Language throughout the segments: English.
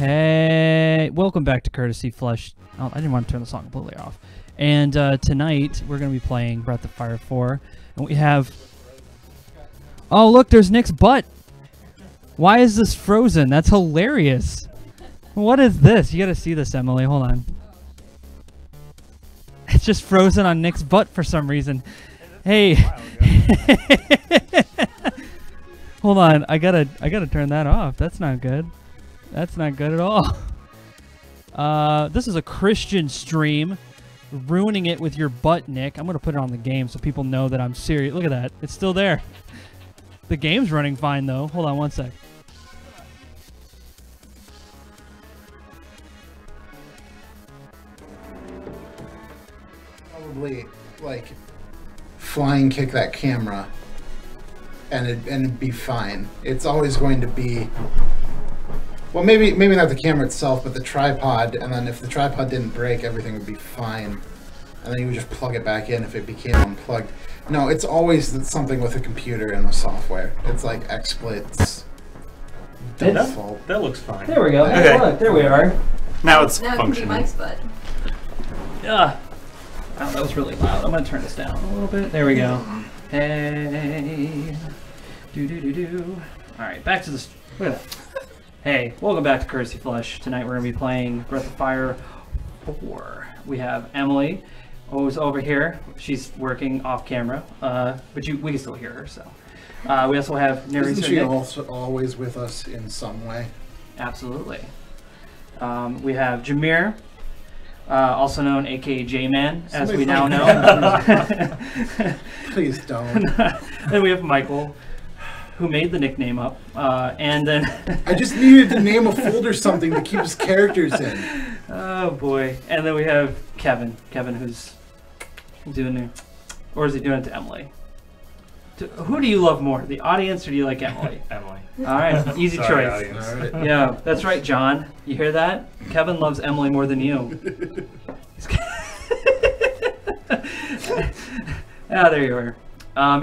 Hey, welcome back to Courtesy Flush. Oh, I didn't want to turn the song completely off. And tonight we're going to be playing Breath of Fire 4, and we have. Oh, look, there's Nick's butt. Why is this frozen? That's hilarious. What is this? You got to see this, Emily. Hold on. It's just frozen on Nick's butt for some reason. Hey. Hold on. I gotta turn that off. That's not good. That's not good at all. This is a Christian stream. Ruining it with your butt, Nick. I'm gonna put it on the game so people know that I'm serious. Look at that. It's still there. The game's running fine though. Hold on one sec. Probably like flying kick that camera and it'd be fine. It's always going to be, well, maybe not the camera itself, but the tripod, and then if the tripod didn't break, everything would be fine. And then you would just plug it back in if it became unplugged. No, it's always something with a computer and the software. It's like XSplit's default. That looks fine. There we go. Okay. Look, there we are. Now it's now functioning. Mike's butt. Yeah. Oh, that was really loud. I'm gonna turn this down a little bit. There we go. Hey. Do. All right, back to this. Look at that. Hey, welcome back to Courtesy Flush. Tonight we're gonna be playing Breath of Fire 4. We have Emily, who's over here. She's working off camera, but we can still hear her. So we also have Naresar. Isn't she also always with us in some way? Absolutely. We have Jameer. Also known aka J-Man, as we now know. Please don't. Then we have Michael, who made the nickname up. And then... I just needed to name a folder something to keep his characters in. Oh boy. And then we have Kevin. Kevin, who's doing it. Or is he doing it to Emily? Who do you love more, the audience or do you like Emily? Emily. Alright, easy Sorry, choice. audience. All right. Yeah, that's right, John. You hear that? Kevin loves Emily more than you. Ah, there you are.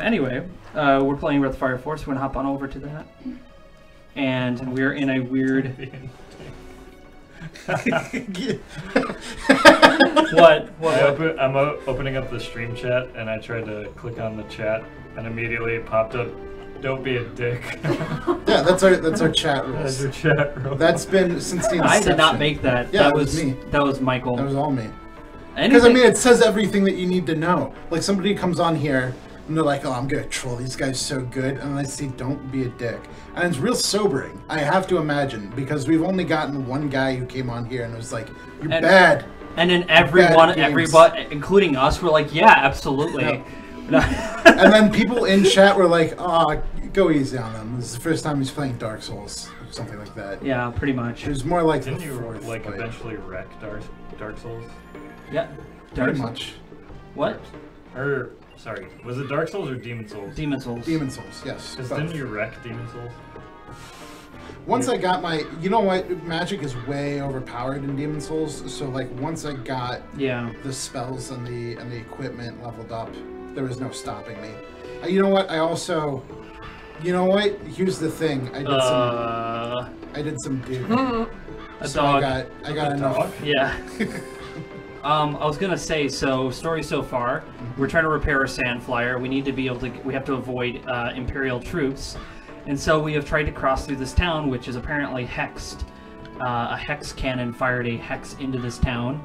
Anyway, we're playing Breath of Fire 4, so we're going to hop on over to that. And we're in a weird... What? I'm opening up the stream chat, and I tried to click on the chat, and immediately it popped up, "Don't be a dick." Yeah, that's our chat rules. That's your chat rule. That's been since the inception. I did not make that. Yeah, that it was me. That was Michael. That was all me. Anything- Because I mean, it says everything that you need to know. Like somebody comes on here and they're like, "Oh, I'm gonna troll these guys so good," and I say, "Don't be a dick," and it's real sobering. I have to imagine because we've only gotten one guy who came on here and was like, "You're bad." And then everybody, including us, were like, "Yeah, absolutely." No. And then people in chat were like, "Oh, go easy on him. This is the first time he's playing Dark Souls," or something like that. Yeah, pretty much. It was more like Didn't the you fourth like fight. eventually wreck Dark Souls? Yeah. Pretty much. What? Or sorry, was it Dark Souls or Demon Souls? Demon Souls. Demon Souls, yes. Because both. didn't you wreck Demon Souls? Once I got my, you know what, magic is way overpowered in Demon Souls. So like once I got the spells and the equipment leveled up, there was no stopping me. You know what? I also, you know what? Here's the thing. I did some dude. A So dog. I got enough. Dog? Yeah. I was gonna say, story so far, we're trying to repair a sand flyer. We need to be able to, we have to avoid Imperial troops. And so we have tried to cross through this town, which is apparently hexed. A hex cannon fired a hex into this town,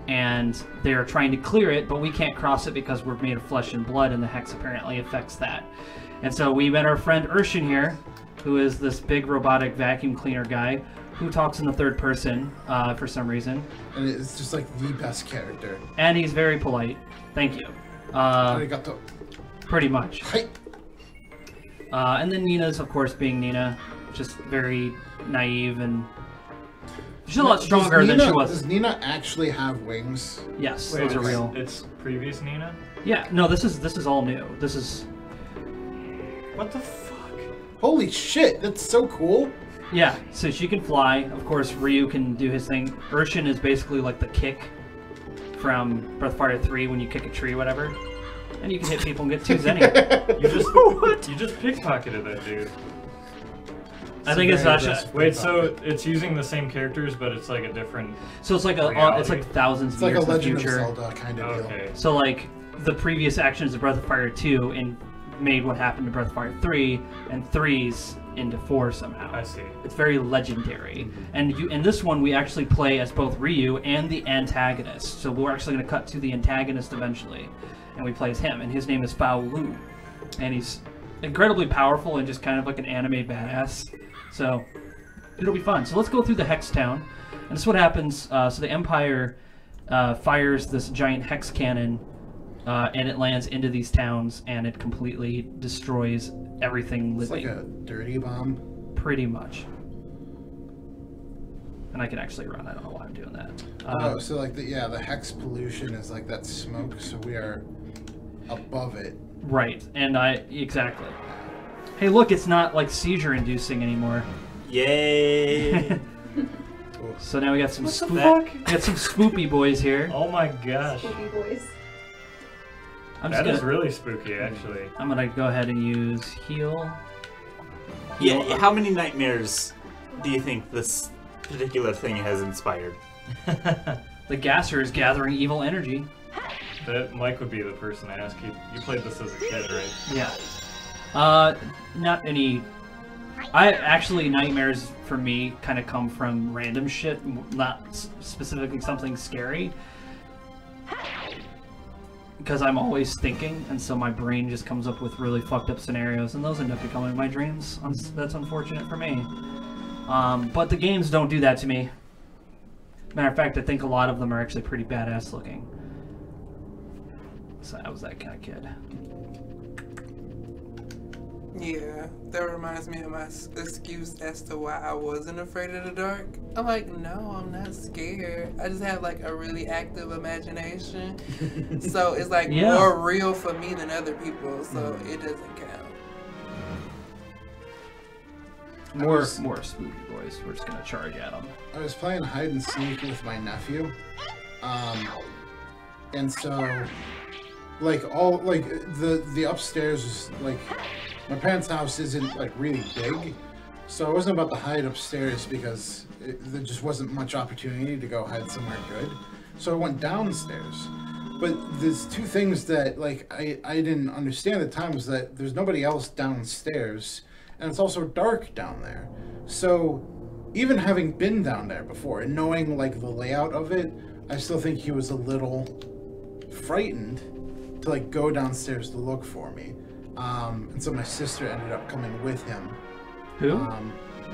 and they're trying to clear it, but we can't cross it because we're made of flesh and blood, and the hex apparently affects that. And so we met our friend Urshan here, who is this big robotic vacuum cleaner guy, who talks in the third person for some reason. And it's just like the best character. And he's very polite. Thank you. Arigato. Pretty much. Hi. And then Nina's, of course, being Nina, just very naive and she's a lot stronger than she was. Does Nina actually have wings? Yes, Wait, those are real. It's previous Nina? Yeah, no, this is all new. This is... What the fuck? Holy shit, that's so cool. Yeah, so she can fly. Of course, Ryu can do his thing. Urshan is basically like the kick from Breath of Fire 3 when you kick a tree or whatever. And you can hit people and get 2 zenny. You just pickpocketed that dude. I think it's not. Wait, so it's using the same characters, but it's like a different. So it's like it's like thousands of It's like years a Legend in of the future. Zelda kind of deal. So like the previous actions of Breath of Fire 2 and made what happened to Breath of Fire 3 and 3's into 4 somehow. I see. It's very legendary. And in this one, we actually play as both Ryu and the antagonist. So we're actually going to cut to the antagonist eventually, and we play as him. And his name is Bao Lu, and he's incredibly powerful and just kind of like an anime badass. So it'll be fun. So let's go through the Hex Town, and this is what happens. So the Empire fires this giant hex cannon. And it lands into these towns, and it completely destroys everything living. It's like a dirty bomb. Pretty much. And I can actually run. I don't know why I'm doing that. So like the hex pollution is like that smoke, so we are above it. Right, and exactly. Hey, look, it's not like seizure-inducing anymore. Yay! So now we got some What the fuck? We got some Spoopy boys here. Oh my gosh. Spooky boys. That is really spooky, actually. I'm gonna go ahead and use heal. Yeah, how many nightmares do you think this particular thing has inspired? The gasser is gathering evil energy. That Mike would be the person to ask. You played this as a kid, right? Yeah. Not any. Nightmares for me kind of come from random shit, not specifically something scary. Because I'm always thinking, and so my brain just comes up with really fucked up scenarios, and those end up becoming my dreams. That's unfortunate for me. But the games don't do that to me. Matter of fact, I think a lot of them are actually pretty badass looking. So I was that kind of kid. Yeah, that reminds me of my excuse as to why I wasn't afraid of the dark. I'm like, no, I'm not scared. I just have like a really active imagination. So it's like more real for me than other people, so it doesn't count. More spooky boys. We're just gonna charge at them. I was playing hide and seek with my nephew, and so like the upstairs is like. My parents' house isn't like really big, so I wasn't about to hide upstairs because there just wasn't much opportunity to go hide somewhere good. So I went downstairs. But there's two things that like I didn't understand at the time was that there's nobody else downstairs, and it's also dark down there. So even having been down there before and knowing like the layout of it, I still think he was a little frightened to like go downstairs to look for me. And so my sister ended up coming with him. Who?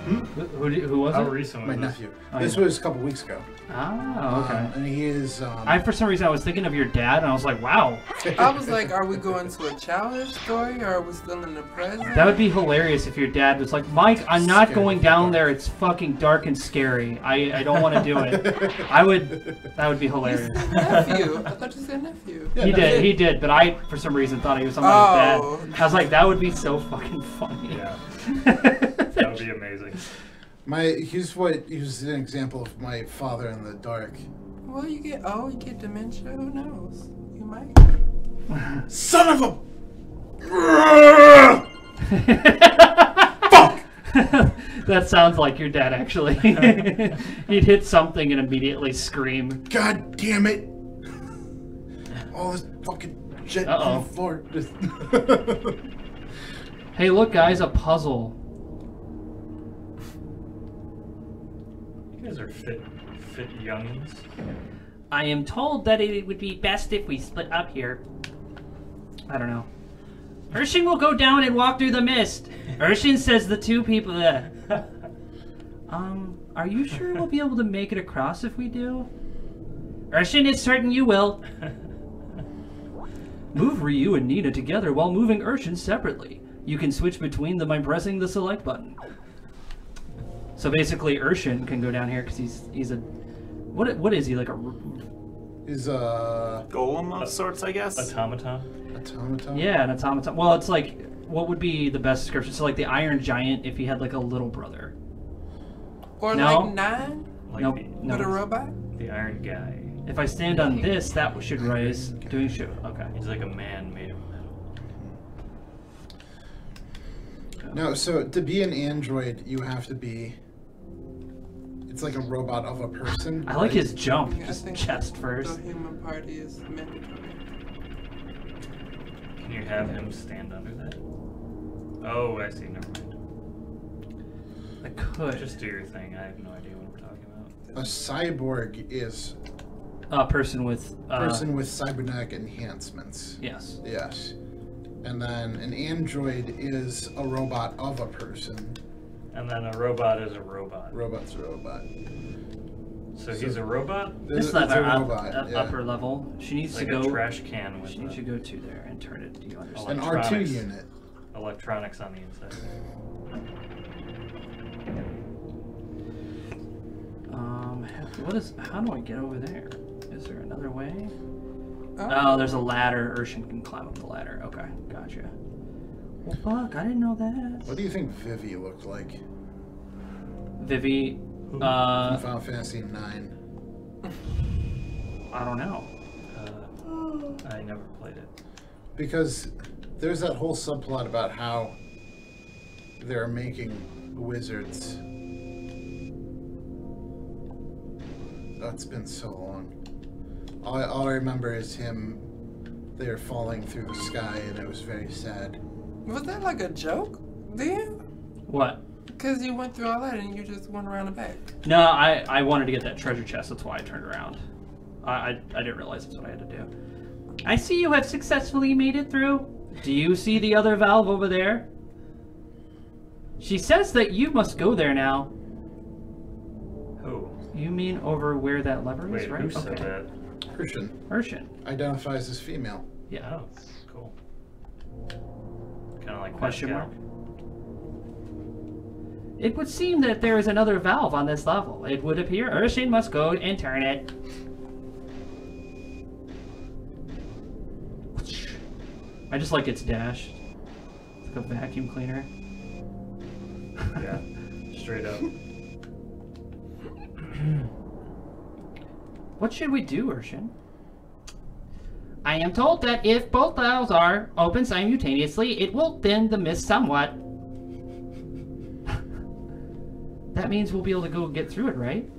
Who was it? How recent was My this? nephew. This was a couple weeks ago. Oh, okay. And he is... For some reason, I was thinking of your dad, and I was like, wow. I was like, are we going to a childish story, or are we still in the present? That would be hilarious if your dad was like, Mike, I'm not going down there. It's fucking dark and scary. I don't want to do it. That would be hilarious. You said nephew. I thought you said nephew. Yeah, he did, but I, for some reason, thought he was somebody's dad. I was like, that would be so fucking funny. Yeah. That would be amazing. He's an example of my father in the dark. Well, you get dementia. Who knows? You might. Son of a... Fuck! That sounds like your dad, actually. He'd hit something and immediately scream. God damn it! All this fucking shit on the floor. Hey, look, guys, a puzzle. You guys are fit youngins. I am told that it would be best if we split up here. I don't know. Urshan will go down and walk through the mist. Urshan says the two people. Are you sure we'll be able to make it across if we do? Urshan is certain you will. Move Ryu and Nina together while moving Urshan separately. You can switch between them by pressing the select button. So basically, Urshan can go down here because he's a what is he, like a? He's a golem of sorts, I guess. Automaton. Automaton. Yeah, an automaton. Well, it's like, what would be the best description? So like the Iron Giant if he had like a little brother. Or No. like 9 Like Nope. with a robot. the Iron Guy. If I stand on this, that should raise. Doing shoot. Okay. He's like a man made of metal. No, so to be an android, you have to be. It's like a robot of a person. I like his jump, I just think chest first. The human party is mandatory. Can you have him stand under that? Oh, I see. Never mind. I could. Just do your thing. I have no idea what I'm talking about. A cyborg is A person with. cybernetic enhancements. Yes. Yes. And then an android is a robot of a person. And then a robot is a robot. Robot's a robot. So he's a robot? This is It's a our robot, yeah. upper level. She needs Like to a go. trash can with She needs to go to there and turn it. Do you understand? An R2 Electronics. unit. electronics on the inside. What is? How do I get over there? Is there another way? Oh, there's a ladder. Urshan can climb up the ladder. Okay, gotcha. Well, fuck, I didn't know that. What do you think Vivi looked like? Vivi, From Final Fantasy IX. I don't know. I never played it. Because there's that whole subplot about how they're making wizards. Oh, it's been so long. All I remember is him. They're falling through the sky, and it was very sad. Was that like a joke, then? What? Because you went through all that and you just went around the back. No, I wanted to get that treasure chest. That's why I turned around. I didn't realize that's what I had to do. I see you have successfully made it through. Do you see the other valve over there? She says that you must go there now. Who? You mean over where that lever is, Wait, right? who said that? Urshan identifies as female. Yeah. Oh, cool. Kind of like Question Pascal. mark? It would seem that there is another valve on this level. It would appear Urshan must go and turn it. I just like its dash. It's like a vacuum cleaner. Yeah, straight up. What should we do, Urshan? I am told that if both valves are open simultaneously, it will thin the mist somewhat. That means we'll be able to go get through it, right?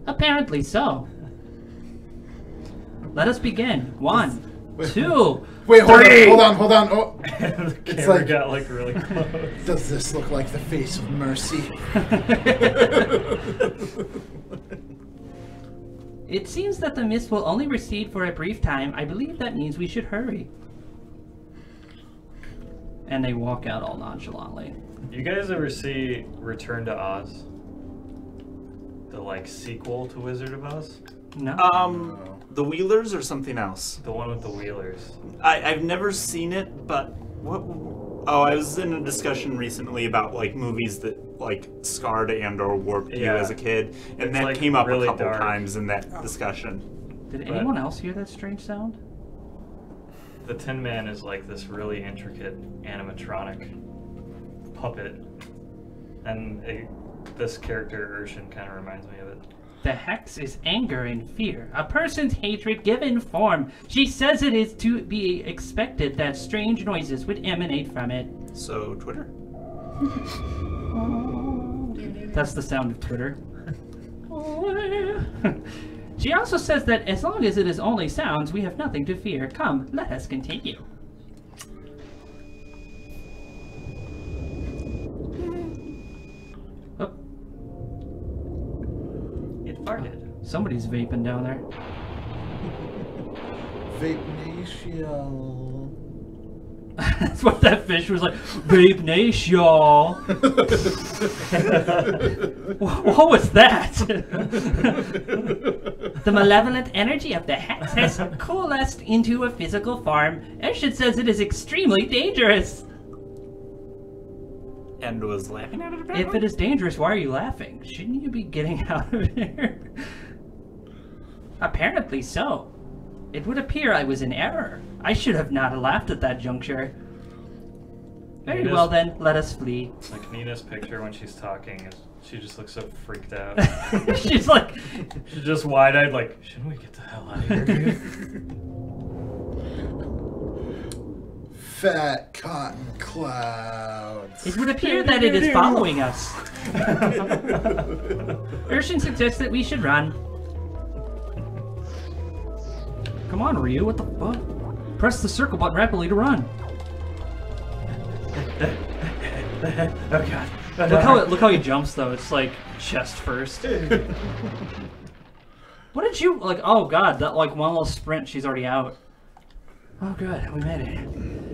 Apparently so. Let us begin. 1, 2, Wait, hold 3. on. Oh, The It's camera like- got like really close. does this look like the face of mercy? It seems that the mist will only recede for a brief time. I believe that means we should hurry. And they walk out all nonchalantly. You guys ever see Return to Oz? The like sequel to Wizard of Oz? No. The Wheelers or something else? The one with the Wheelers. I've never seen it, but what? Oh, I was in a discussion recently about like movies that like scarred and/or warped you Yeah. as a kid, and It's, that like, came up really a couple dark. times in that discussion. Did but- anyone else hear that strange sound? The Tin Man is like this really intricate animatronic puppet, and this character Urshan kind of reminds me of it. The hex is anger and fear, a person's hatred given form. She says it is to be expected that strange noises would emanate from it. So Twitter. That's the sound of Twitter. She also says that as long as it is only sounds, we have nothing to fear. Come, let us continue. Oh, It farted. somebody's vaping down there. Vape Nation. That's what that fish was like. Vape Nation, y'all. What was that? The malevolent energy of the hex has coalesced into a physical form. Urshan says it is extremely dangerous. And was laughing at it. If Apparently? it is dangerous, why are you laughing? Shouldn't you be getting out of here? Apparently so. It would appear I was in error. I should have not laughed at that juncture. Very Nina's- well then, let us flee. Like Nina's picture when she's talking, she just looks so freaked out. She's like, She's just wide-eyed, like, shouldn't we get the hell out of here, dude? fat cotton clouds. It would appear that it is following us. Urshan suggests that we should run. Come on, Ryu, what the fuck? Press the circle button rapidly to run. Oh god. Look how he jumps though. It's like chest first. What did you like? Oh god, that like one little sprint, she's already out. Oh good, we made it.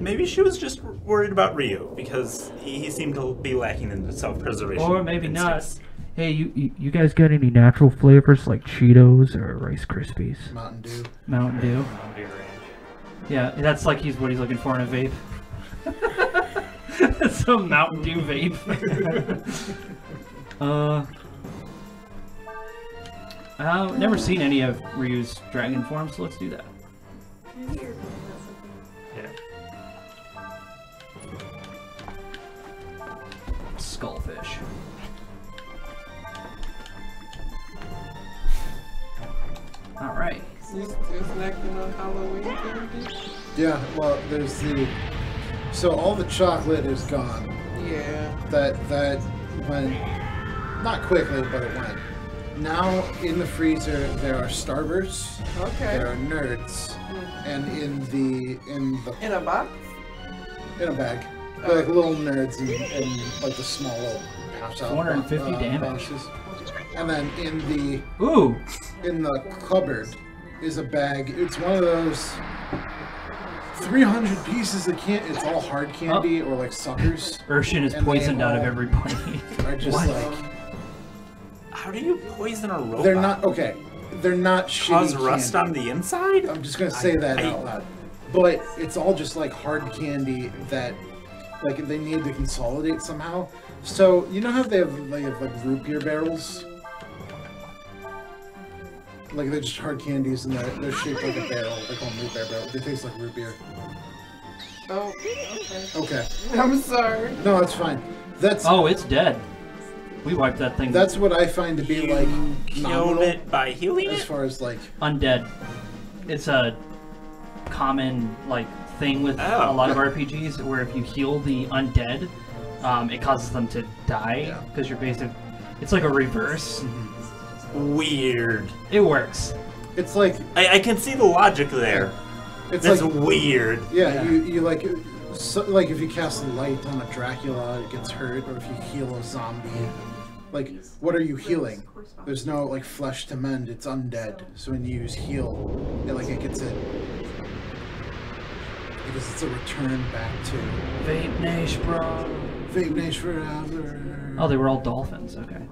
Maybe she was just worried about Ryu because he seemed to be lacking in self-preservation. Or maybe instincts. not. Hey, you guys got any natural flavors like Cheetos or Rice Krispies? Mountain Dew. Mountain Dew. Yeah, that's like what he's looking for in a vape. Some Mountain Dew vape. I've never seen any of Ryu's dragon form, so let's do that. Yeah. Skullfish. Alright. You still snacking on Halloween candy? Yeah, well, there's the... So all the chocolate is gone. Yeah. That went... Not quickly, but it went. Now, in the freezer, there are Starbursts. Okay. There are Nerds. And in a box? In a bag. They're like little Nerds and like the small little pouch out. 450 damage. Boxes. And then in the cupboard is a bag. It's one of those 300 pieces of candy. It's all hard candy or like suckers. Urshan is poisoned out of everybody. Are just like... How do you poison a robot? They're not okay. They're not shitty Cause rust candy. on the inside? I'm just gonna say that out loud. But it's all just like hard candy that like they need to consolidate somehow. So you know how they have like root beer barrels? Like they're just hard candies and they're shaped like a barrel. They call them root beer barrels. They taste like root beer. Oh, okay. Okay. I'm sorry. No, it's fine. That's Oh, it's dead. We wiped that thing. That's what I find to be like Killed nominal it by healing as it? far as like undead. It's a common like thing with a lot of RPGs where if you heal the undead, it causes them to die because you're basically it's like a reverse. Weird. It works. It's like I can see the logic there. It's That's like weird. Yeah, you like so, like if you cast a light on a Dracula, it gets hurt, or if you heal a zombie. Like, what are you healing? There's no like flesh to mend. It's undead. So when you use heal, it gets it because it's a return back to Vape Nash, bro. Vape Nash forever. Oh, they were all dolphins. Okay.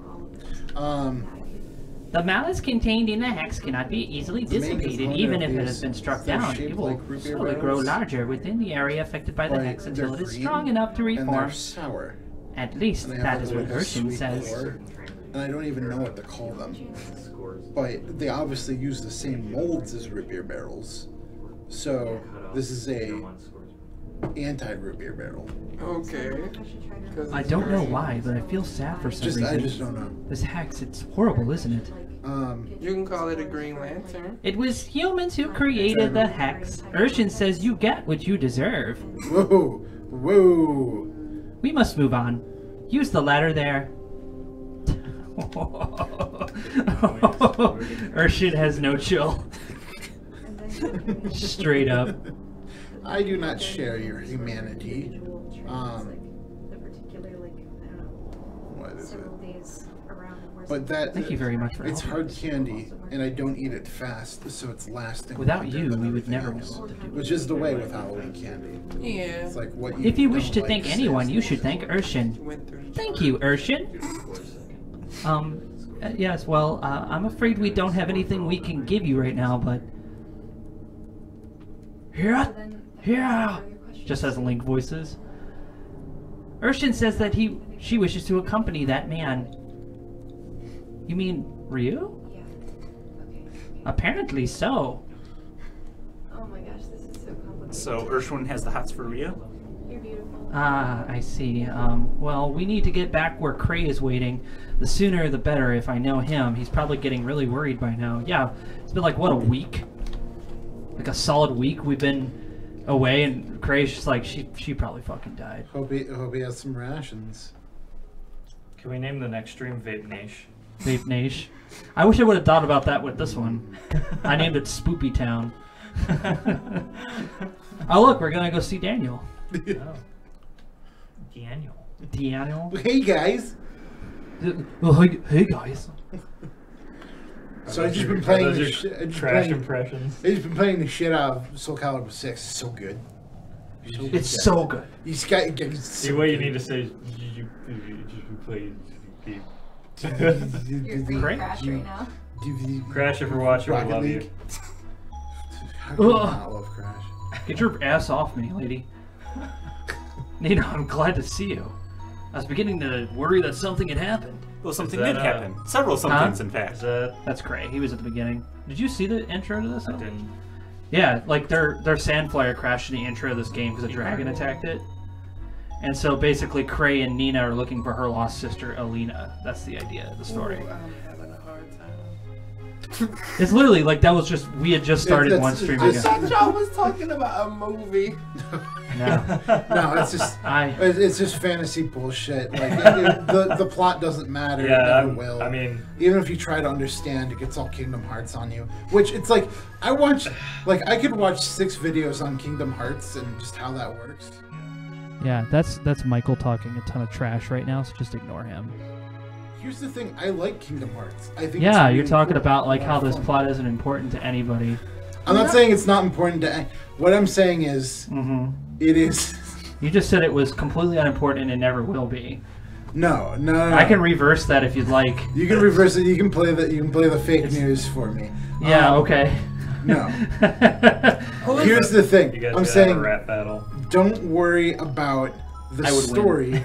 The malice contained in the hex cannot be easily dissipated, even if it has been struck down. It will slowly grow larger within the area affected by the hex until it is strong enough to And they're reform. sour. At least And they that have is like what a Urshan sweet says. core, and I don't even know what to call them. But they obviously use the same molds as root beer barrels. So this is a anti-root beer barrel. Okay. I don't know why, but I feel sad for some reason. I just don't know. This hex, it's horrible, isn't it? You can call it a Green Lantern. It was humans who created the hex. Urshan says you get what you deserve. Whoa, whoa. We must move on. Use the ladder there. Urshan has no chill. Straight up. I do not share your humanity. What is it? But that Thank you very much for it's helping hard us. candy, and I don't eat it fast, so it's lasting. Without longer you, than we would everything never know else, what to do. Which is the way with Halloween candy. Yeah. It's like what If you wish don't to like thank stays anyone, you there. should thank Urshan. Went through the Thank you, Urshan. Yes, well, I'm afraid we don't have anything we can give you right now, but... Yeah! Just as Link voices. Urshan says that she wishes to accompany that man. You mean Ryu? Apparently so. Oh my gosh, this is so complicated. So Urshan has the hots for Ryu? You're beautiful. Ah, I see. Well, we need to get back where Cray is waiting. The sooner the better if I know him. He's probably getting really worried by now. Yeah, it's been like, what, a week? Like a solid week we've been away, and Cray's just like, she probably fucking died. Hope he has some rations. Can we name the next stream Vape Nash? Vape Nash. I wish I would have thought about that with this one. I named it Spoopy Town. Oh look, we're gonna go see Daniel. Oh. Daniel. Daniel. Hey guys. Oh, hey guys. So I've just been playing Those the are shit. trash impressions. I've just been playing the shit out of Soul Calibur 6. It's so good. It's so good. You just got. The way you need to say you play You're free Great. crash right now. Crash if you're watching, we Rocket love League. you. How can you not love Crash? Get your ass off me, lady. Nina, I'm glad to see you. I was beginning to worry that something had happened. Well, something that, did happen. Several somethings, in Is fact. that... That's Cray. He was at the beginning. Did you see the intro to this? I didn't. Yeah, like their Sandflyer crashed in the intro of this game because a dragon attacked it. And so basically Cray and Nina are looking for her lost sister, Alina. That's the idea of the story. Ooh, I'm having a hard time. It's literally like that was just, we had just started one stream I ago. thought y'all was talking about a movie. No. No, it's just I it's just fantasy bullshit. Like the plot doesn't matter. Yeah, it never will. I mean, even if you try to understand, it gets all Kingdom Hearts on you. Which it's like I could watch 6 videos on Kingdom Hearts and just how that works. Yeah, that's Michael talking a ton of trash right now, so just ignore him. Here's the thing: I like Kingdom Hearts. I think. Yeah, it's you're really talking cool. about like how this Fun. plot isn't important to anybody. I'm not saying it's not important to. What I'm saying is, it is. You just said it was completely unimportant and never will be. No. I can reverse that if you'd like. You can reverse it. You can play the fake news for me. Yeah, okay. No. Here's the thing. you guys I'm gotta have saying, a rap battle. don't worry about the I would story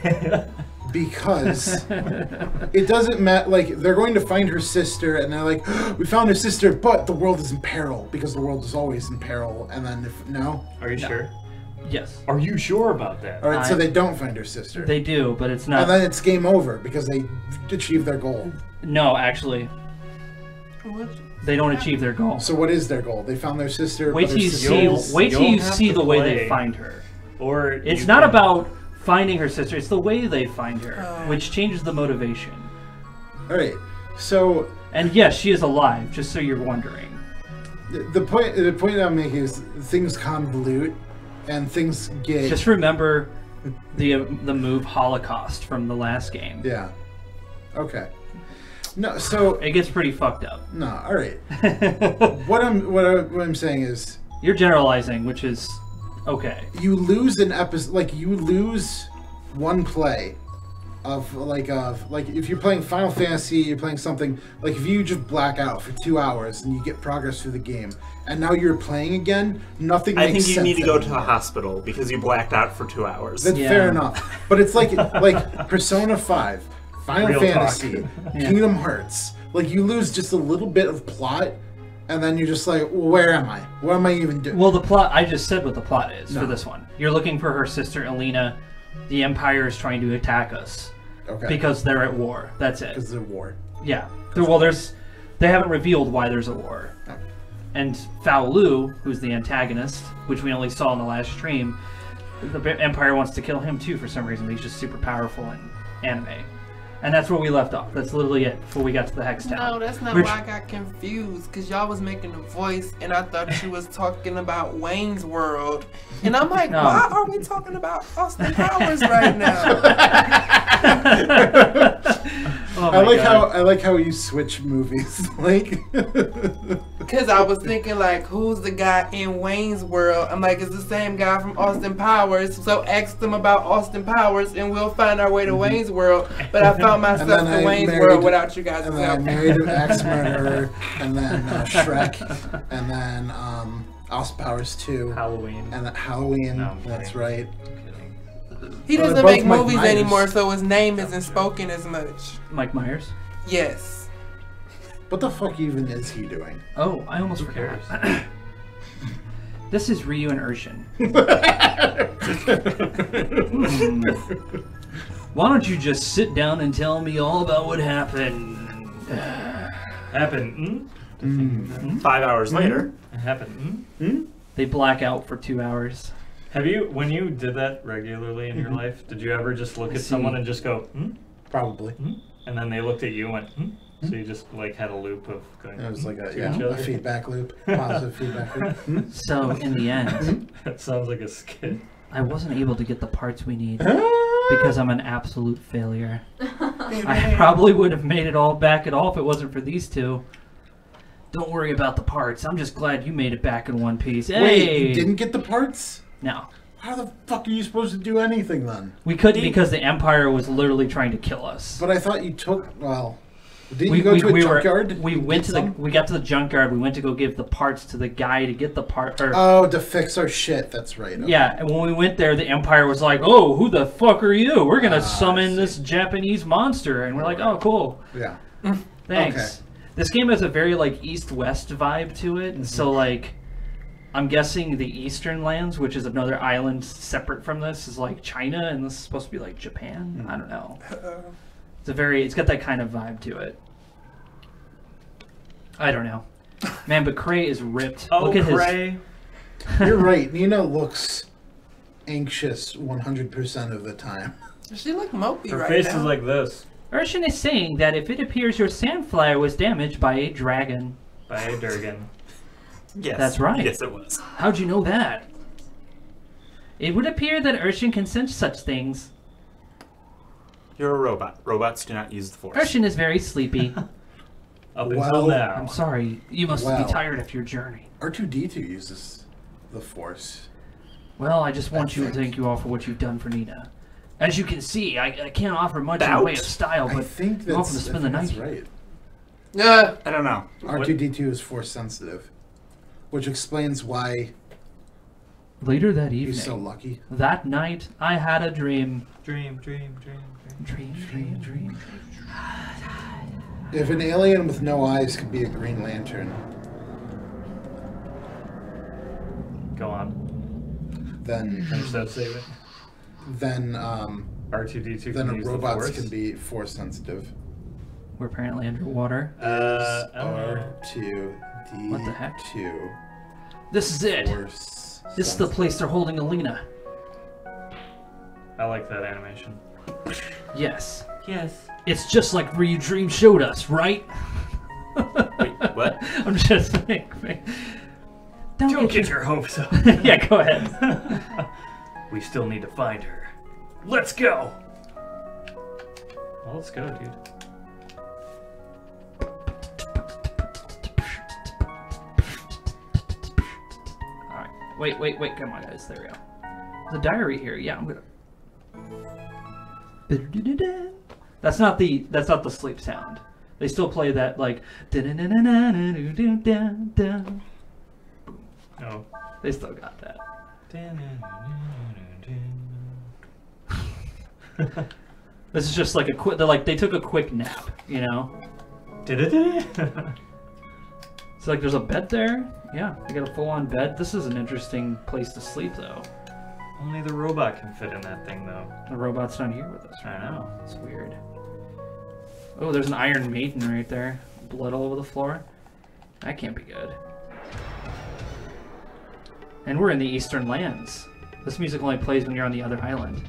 because it doesn't matter. Like they're going to find her sister, and they're like, "We found her sister, but the world is in peril because the world is always in peril." And then if no, Are you sure? Yes. Are you sure about that? all right, so they don't find her sister, They do, but it's and not. then it's game over because they achieve their goal. No, actually, What? they don't achieve their goal. So what is their goal? They found their sister. Wait but till her you sister- see. You'll- Wait till you'll you have see to the way they play. find her. Or It's you not can- about finding her sister. It's the way they find her, Oh. which changes the motivation. All right, so And yes, she is alive. Just so you're wondering. the point I'm making is things convolute and things get Just remember the move Holocaust from the last game. yeah. Okay. No, so It gets pretty fucked up. no. All right. What I'm saying is You're generalizing, which is okay. you lose an episode, like you lose one play of like if you're playing Final Fantasy, you're playing something like if you just black out for 2 hours and you get progress through the game, and now you're playing again, nothing. I makes think you sense need to go to a anymore. hospital because you blacked out for 2 hours. That's Yeah. fair enough, but it's like Persona 5, Final Real Fantasy, Yeah. Kingdom Hearts. Like you lose just a little bit of plot, and then you're just like, well, where am I? What am I even doing? Well, the plot, I just said what the plot is No. for this one. You're looking for her sister, Alina. The Empire is trying to attack us Okay, because they're at war. That's it. because of war. Yeah. They haven't revealed why there's a war. No. And Fao Lu, who's the antagonist, which we only saw in the last stream, the Empire wants to kill him too for some reason. But he's just super powerful in anime. And that's where we left off. That's literally it before we got to the Hex Town. No, that's not Which- why I got confused. Because y'all was making a voice, and I thought she was talking about Wayne's World. And I'm like, No. why are we talking about Austin Powers right now? Oh I my like God. I like how you switch movies. Like, Because I was thinking, like, who's the guy in Wayne's World? I'm like, it's the same guy from Austin Powers. So ask them about Austin Powers, and we'll find our way to Wayne's World. But I found myself then I in Wayne's married- World without you guys' and then I help. married an axe murderer, and then Shrek, and then Austin Powers 2, Halloween. and then Halloween. No, I'm That's kidding. right. I'm kidding. He Well, doesn't they're make both Mike movies Myers. anymore, so his name isn't spoken as much. Mike Myers. Yes. What the fuck even is he doing? Oh, I almost Who forgot. cares? This is Ryu and Urshin. Why don't you just sit down and tell me all about what happened? Happened. 5 hours later. It happened. They black out for 2 hours. Have you, when you did that regularly in your life, did you ever just look at someone and just go, hmm? Probably. Hmm? And then they looked at you and went, hmm? So you just like had a loop of going. It was like to a, each yeah, a other? feedback loop, positive feedback loop. So in the end, That sounds like a skit. I wasn't able to get the parts we need because I'm an absolute failure. I probably would have made it all back at all if it wasn't for these two. Don't worry about the parts. I'm just glad you made it back in one piece. Hey! Wait, you didn't get the parts? No. How the fuck are you supposed to do anything then? We couldn't because the Empire was literally trying to kill us. But I thought you took, well, didn't you go to a junkyard? We got to the junkyard. We went to go give the parts to the guy to get the part. Oh, to fix our shit. That's right. Okay. Yeah, and when we went there, the Empire was like, "Oh, who the fuck are you? We're gonna summon this Japanese monster," and we're like, "Oh, cool." Yeah. Thanks. Okay. This game has a very like East-West vibe to it, and so like, I'm guessing the Eastern lands, which is another island separate from this, is like China, and this is supposed to be like Japan. I don't know. It's got that kind of vibe to it. I don't know. Man, but Cray is ripped. Oh, look at Cray. You're right. Nina looks anxious 100% of the time. She look mopey Her right face now. is like this. Urshan is saying that if it appears your sandflyer was damaged by a dragon. By a Durgan. Yes. That's right. Yes, it was. How'd you know that? It would appear that Urshan can sense such things. You're a robot. Robots do not use the Force. Urshan is very sleepy. Up Well, until now. I'm sorry. You must Wow. be tired after your journey. R2-D2 uses the Force. Well, I just want you to thank you all for what you've done for Nina. As you can see, I can't offer much in the way of style, I but think you're welcome to that's, spend the night that's here. right. Yeah. I don't know. R2-D2 is Force sensitive, which explains why Later that he's so evening, lucky. that night, I had a dream. Dream. Dream. If an alien with no eyes could be a Green Lantern, Go on. then Finish that statement. then R2-D2 can then use the robots Force. can be Force sensitive. We're apparently underwater. I don't know. R2-D2. What the heck? Force. This is it. This is the place they're holding Alina. I like that animation. Yes. Yes. It's just like where you dream showed us, right? Wait, what? I'm just like, Don't get your hopes up. Yeah, go ahead. We still need to find her. Let's go. Well, let's go, dude. Alright. Wait. Come on, guys. There we go. There's a diary here. Yeah, I'm gonna. That's not the sleep sound. They still play that like. Oh. They still got that. This is just like a quick. They took a quick nap, you know. So like, there's a bed there. Yeah, you got a full-on bed. This is an interesting place to sleep, though. Only the robot can fit in that thing, though. The robot's not here with us right I know. now. It's weird. Oh, there's an Iron Maiden right there. Blood all over the floor. That can't be good. And we're in the Eastern lands. This music only plays when you're on the other island.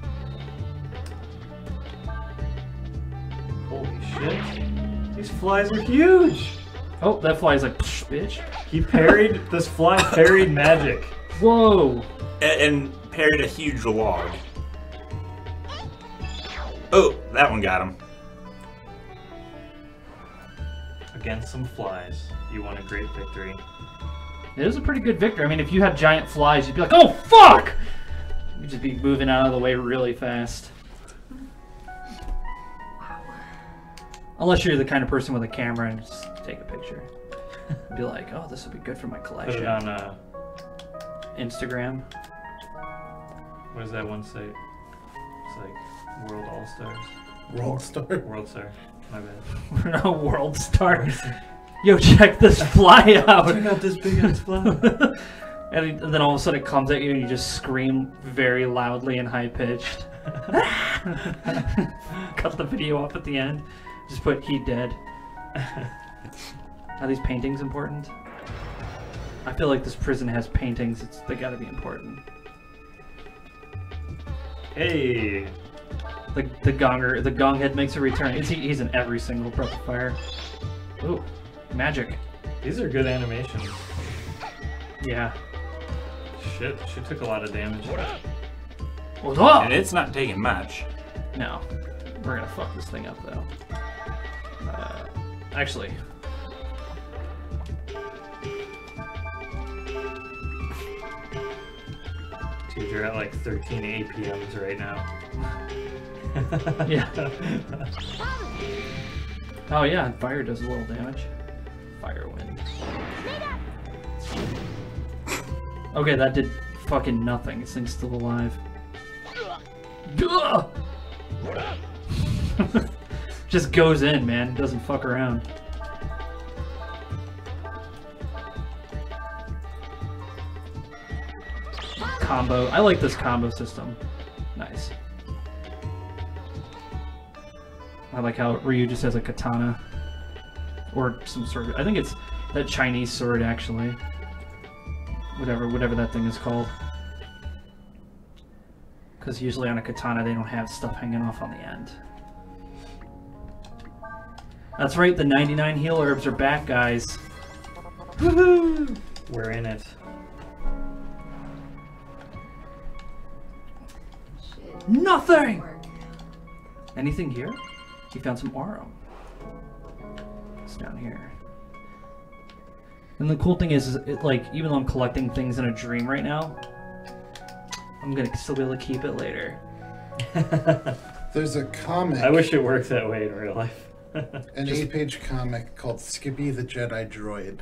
Holy shit. These flies are huge. Oh, that fly's like, psh, bitch. He parried, this fly parried magic. Whoa. And parried a huge log. Oh, that one got him. Against some flies, you won a great victory. It is a pretty good victory. I mean, if you had giant flies, you'd be like, oh, fuck! You'd just be moving out of the way really fast. Unless you're the kind of person with a camera and just take a picture. Be like, oh, this would be good for my Put collection. it on, Instagram. what does that one say? It's like World All-Stars. World Star. World Star. My bad. We're not a world star. Yo, check this fly out. Check out this big ass fly. And then all of a sudden it comes at you and you just scream very loudly and high-pitched. Cut the video off at the end. Just put, he dead. Are these paintings important? I feel like this prison has paintings. They gotta be important. Hey! The gong head makes a return. He's in every single Breath of Fire. Ooh, magic. These are good animations. Yeah. Shit, she took a lot of damage. What's up? And it's not taking much. No. We're gonna fuck this thing up, though. Actually... Dude, you're at like 13 APMs right now. Yeah. Oh yeah, and fire does a little damage. Fire wind. Okay, that did fucking nothing. This thing's still alive. Just goes in, man. Doesn't fuck around. Combo. I like this combo system. Nice. I like how Ryu just has a katana. Or some sort of... I think it's that Chinese sword, actually. Whatever that thing is called. Because usually on a katana they don't have stuff hanging off on the end. That's right, the 99 heal herbs are back, guys. Woohoo! We're in it. Shit. Nothing! Anything here? He found some oro. It's down here. And the cool thing is it, like, even though I'm collecting things in a dream right now, I'm gonna still be able to keep it later. There's a comic. I wish it worked that way in real life. An 8-page comic called Skippy the Jedi Droid.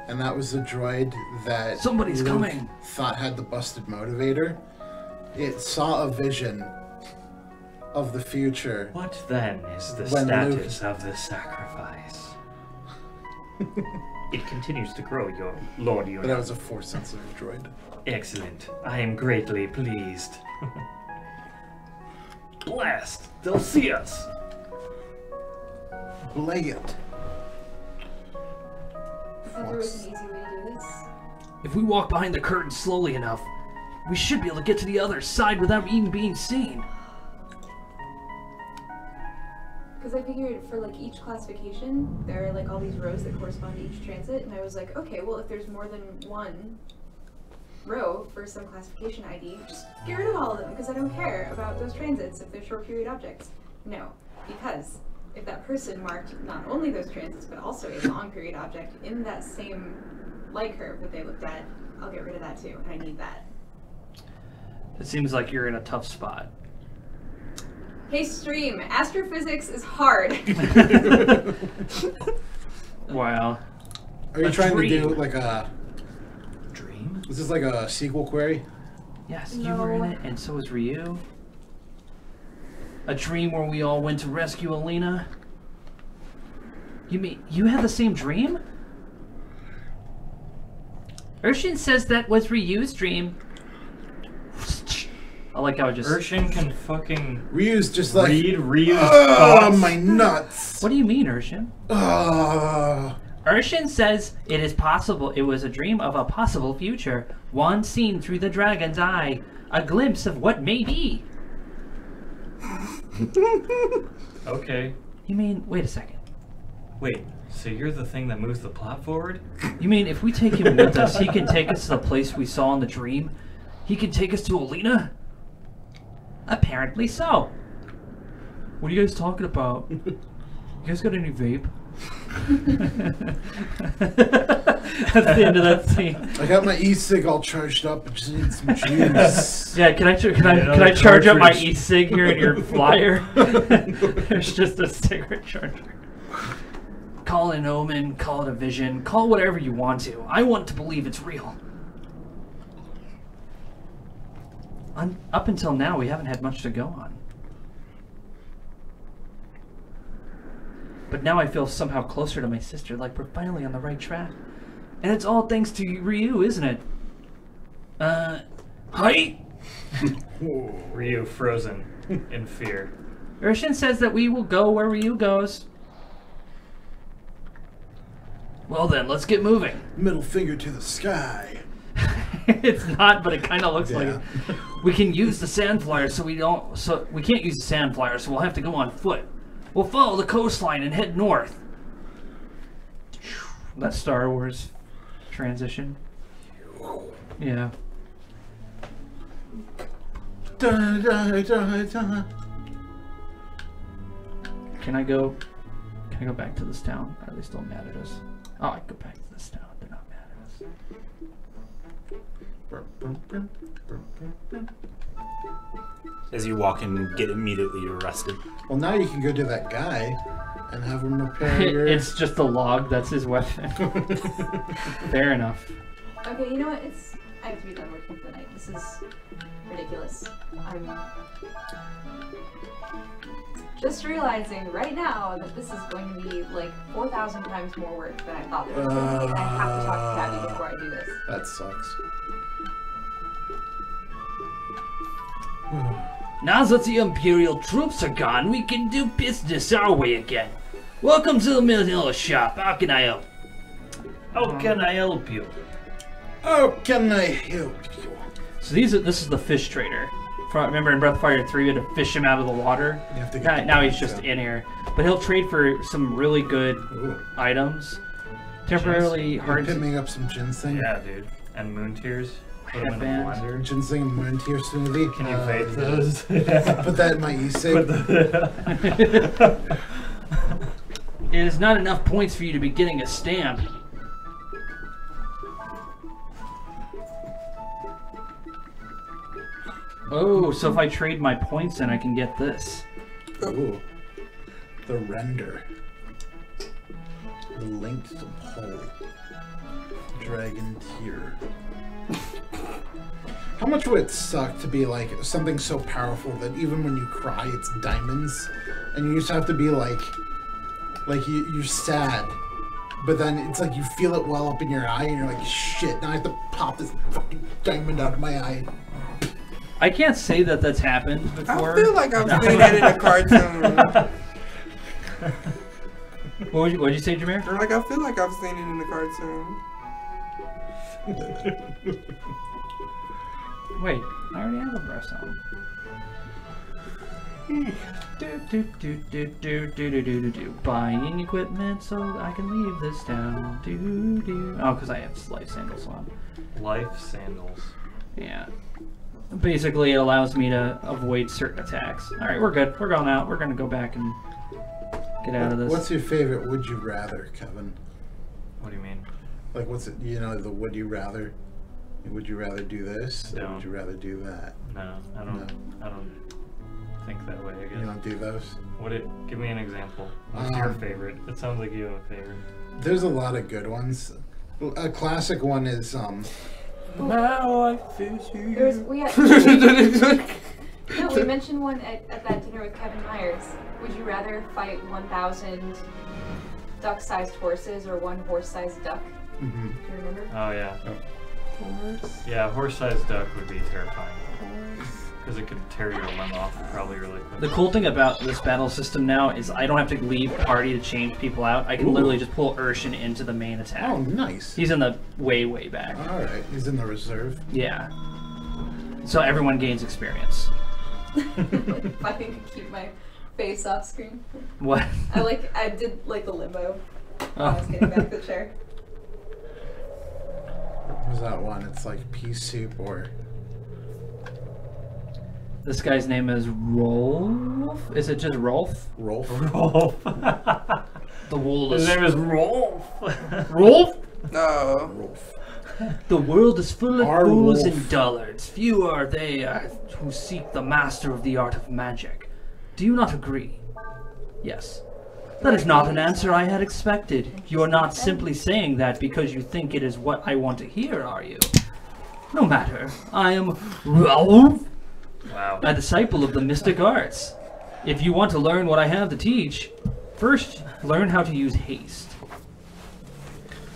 And that was the droid that Somebody's Luke coming! thought had the busted motivator. It saw a vision of the future. What then is the When status of the sacrifice? It continues to grow, your Lord But Yuna. that was a Force-sensitive droid. Excellent. I am greatly pleased. Blast! They'll see us! Blay it. I thought there was an easy way to do this. If we walk behind the curtain slowly enough, we should be able to get to the other side without even being seen. Because I figured for like each classification, there are like all these rows that correspond to each transit, and I was like, okay, well if there's more than one row for some classification ID, just get rid of all of them because I don't care about those transits if they're short period objects. No, because if that person marked not only those transits but also a long period object in that same light curve that they looked at, I'll get rid of that too, and I need that. It seems like you're in a tough spot. Hey stream, astrophysics is hard. Wow. Are you A trying dream. to do like a... Dream? Is this like a sequel query? Yes, you were in it, and so was Ryu. A dream where we all went to rescue Alina. You mean you had the same dream? Urshin says that was Ryu's dream. I like how it just... Urshin can fucking Ryu's just like... read Ryu's Oh, thoughts. my nuts! What do you mean, Urshin? Urshin says it is possible it was a dream of a possible future, one seen through the dragon's eye, a glimpse of what may be. Okay. You mean, wait a second. Wait, so you're the thing that moves the plot forward? You mean if we take him with us, he can take us to the place we saw in the dream? He can take us to Alina? Apparently so. What are you guys talking about? You guys got any vape? That's the end of that scene. I got my e-cig all charged up. I just need some juice. Yeah, can I charge up my e-cig here in your flyer? There's just a cigarette charger. Call it an omen, call it a vision, call whatever you want to. I want to believe it's real. Up until now, we haven't had much to go on. But now I feel somehow closer to my sister, like we're finally on the right track. And it's all thanks to Ryu, isn't it? Hi! Ryu frozen in fear. Urshin says that we will go where Ryu goes. Well then, let's get moving. Middle finger to the sky. It's not, but it kind of looks like Yeah. it. We can use the sand flyer, so we can't use the sand flyer, so we'll have to go on foot. We'll follow the coastline and head north. That's Star Wars transition. Yeah. Dun, dun, dun, dun. Can I go back to this town? Are they still mad at us? Oh, I can go back to this town. They're not mad at us. As you walk in and get immediately arrested. Well, now you can go to that guy and have him repair your... It's just a log. That's his weapon. Fair enough. Okay, you know what? I have to be done working for the night. This is ridiculous. I'm just realizing right now that this is going to be like 4,000 times more work than I thought it was going to be. And I have to talk to Tabby before I do this. That sucks. Now that the Imperial troops are gone, we can do business our way again. Welcome to the Manila shop. How can I help? How can I help you? How can I help you? So this is the fish trader. Remember in Breath of Fire 3 we had to fish him out of the water? You have to get Now he's just in here. But he'll trade for some really good Ooh. items. Temporarily You're hard to... pimming up some ginseng. Yeah, dude. And moon tears. Put them in a Headband. blender. Ginseng and moon tear smoothie. Can you vape those? Put that in my e-cig. It is not enough points for you to be getting a stamp. Oh, so if I trade my points in, I can get this. Ooh. The render. The linked pole. Dragon tier. How much would it suck to be like something so powerful that even when you cry it's diamonds, and you just have to be like you're sad, but then it's like you feel it well up in your eye and you're like, shit, now I have to pop this fucking diamond out of my eye. I can't say that that's happened before. I feel like I've seen that in a cartoon. What'd you say, Jameer? Or like I feel like I've seen it in a cartoon. Wait, I already have a breath sound. Buying equipment so I can leave this town. Oh, because I have life sandals on. Life sandals. Yeah. Basically, it allows me to avoid certain attacks. Alright, we're good. We're going out. We're going to go back and get out of this. What's your favorite would you rather, Kevin? What do you mean? Like, what's it, you know, the would you rather? Would you rather do this? Or No. would you rather do that? No, I don't think that way, I guess. You don't do those? Give me an example. What's your favorite? It sounds like you have a favorite. There's a lot of good ones. A classic one is, Now I fish you. We mentioned one at that dinner with Kevin Myers. Would you rather fight 1,000 duck-sized horses or one horse-sized duck? Do you remember? Oh, yeah. Horse. Yeah, horse-sized duck would be terrifying. Because it could tear your limb off probably really quick. The cool thing about this battle system now is I don't have to leave party to change people out. I can literally just pull Urshan into the main attack. oh, nice. He's in the way back. Alright, he's in the reserve. Yeah. So everyone gains experience. If I can keep my face off screen. What? I did like the limbo when I was getting back to the chair. What was that one? It's like pea soup or... This guy's name is Rolf? Is it just Rolf? Rolf? Rolf. The wool His is... name is Rolf. Rolf? No. Rolf. The world is full of Our fools wolf. and dullards. Few are they who seek the master of the art of magic. Do you not agree? Yes. That is not an answer I had expected. You are not simply saying that because you think it is what I want to hear, are you? No matter. I am Rolf, Wow. a disciple of the mystic arts. If you want to learn what I have to teach, first learn how to use haste.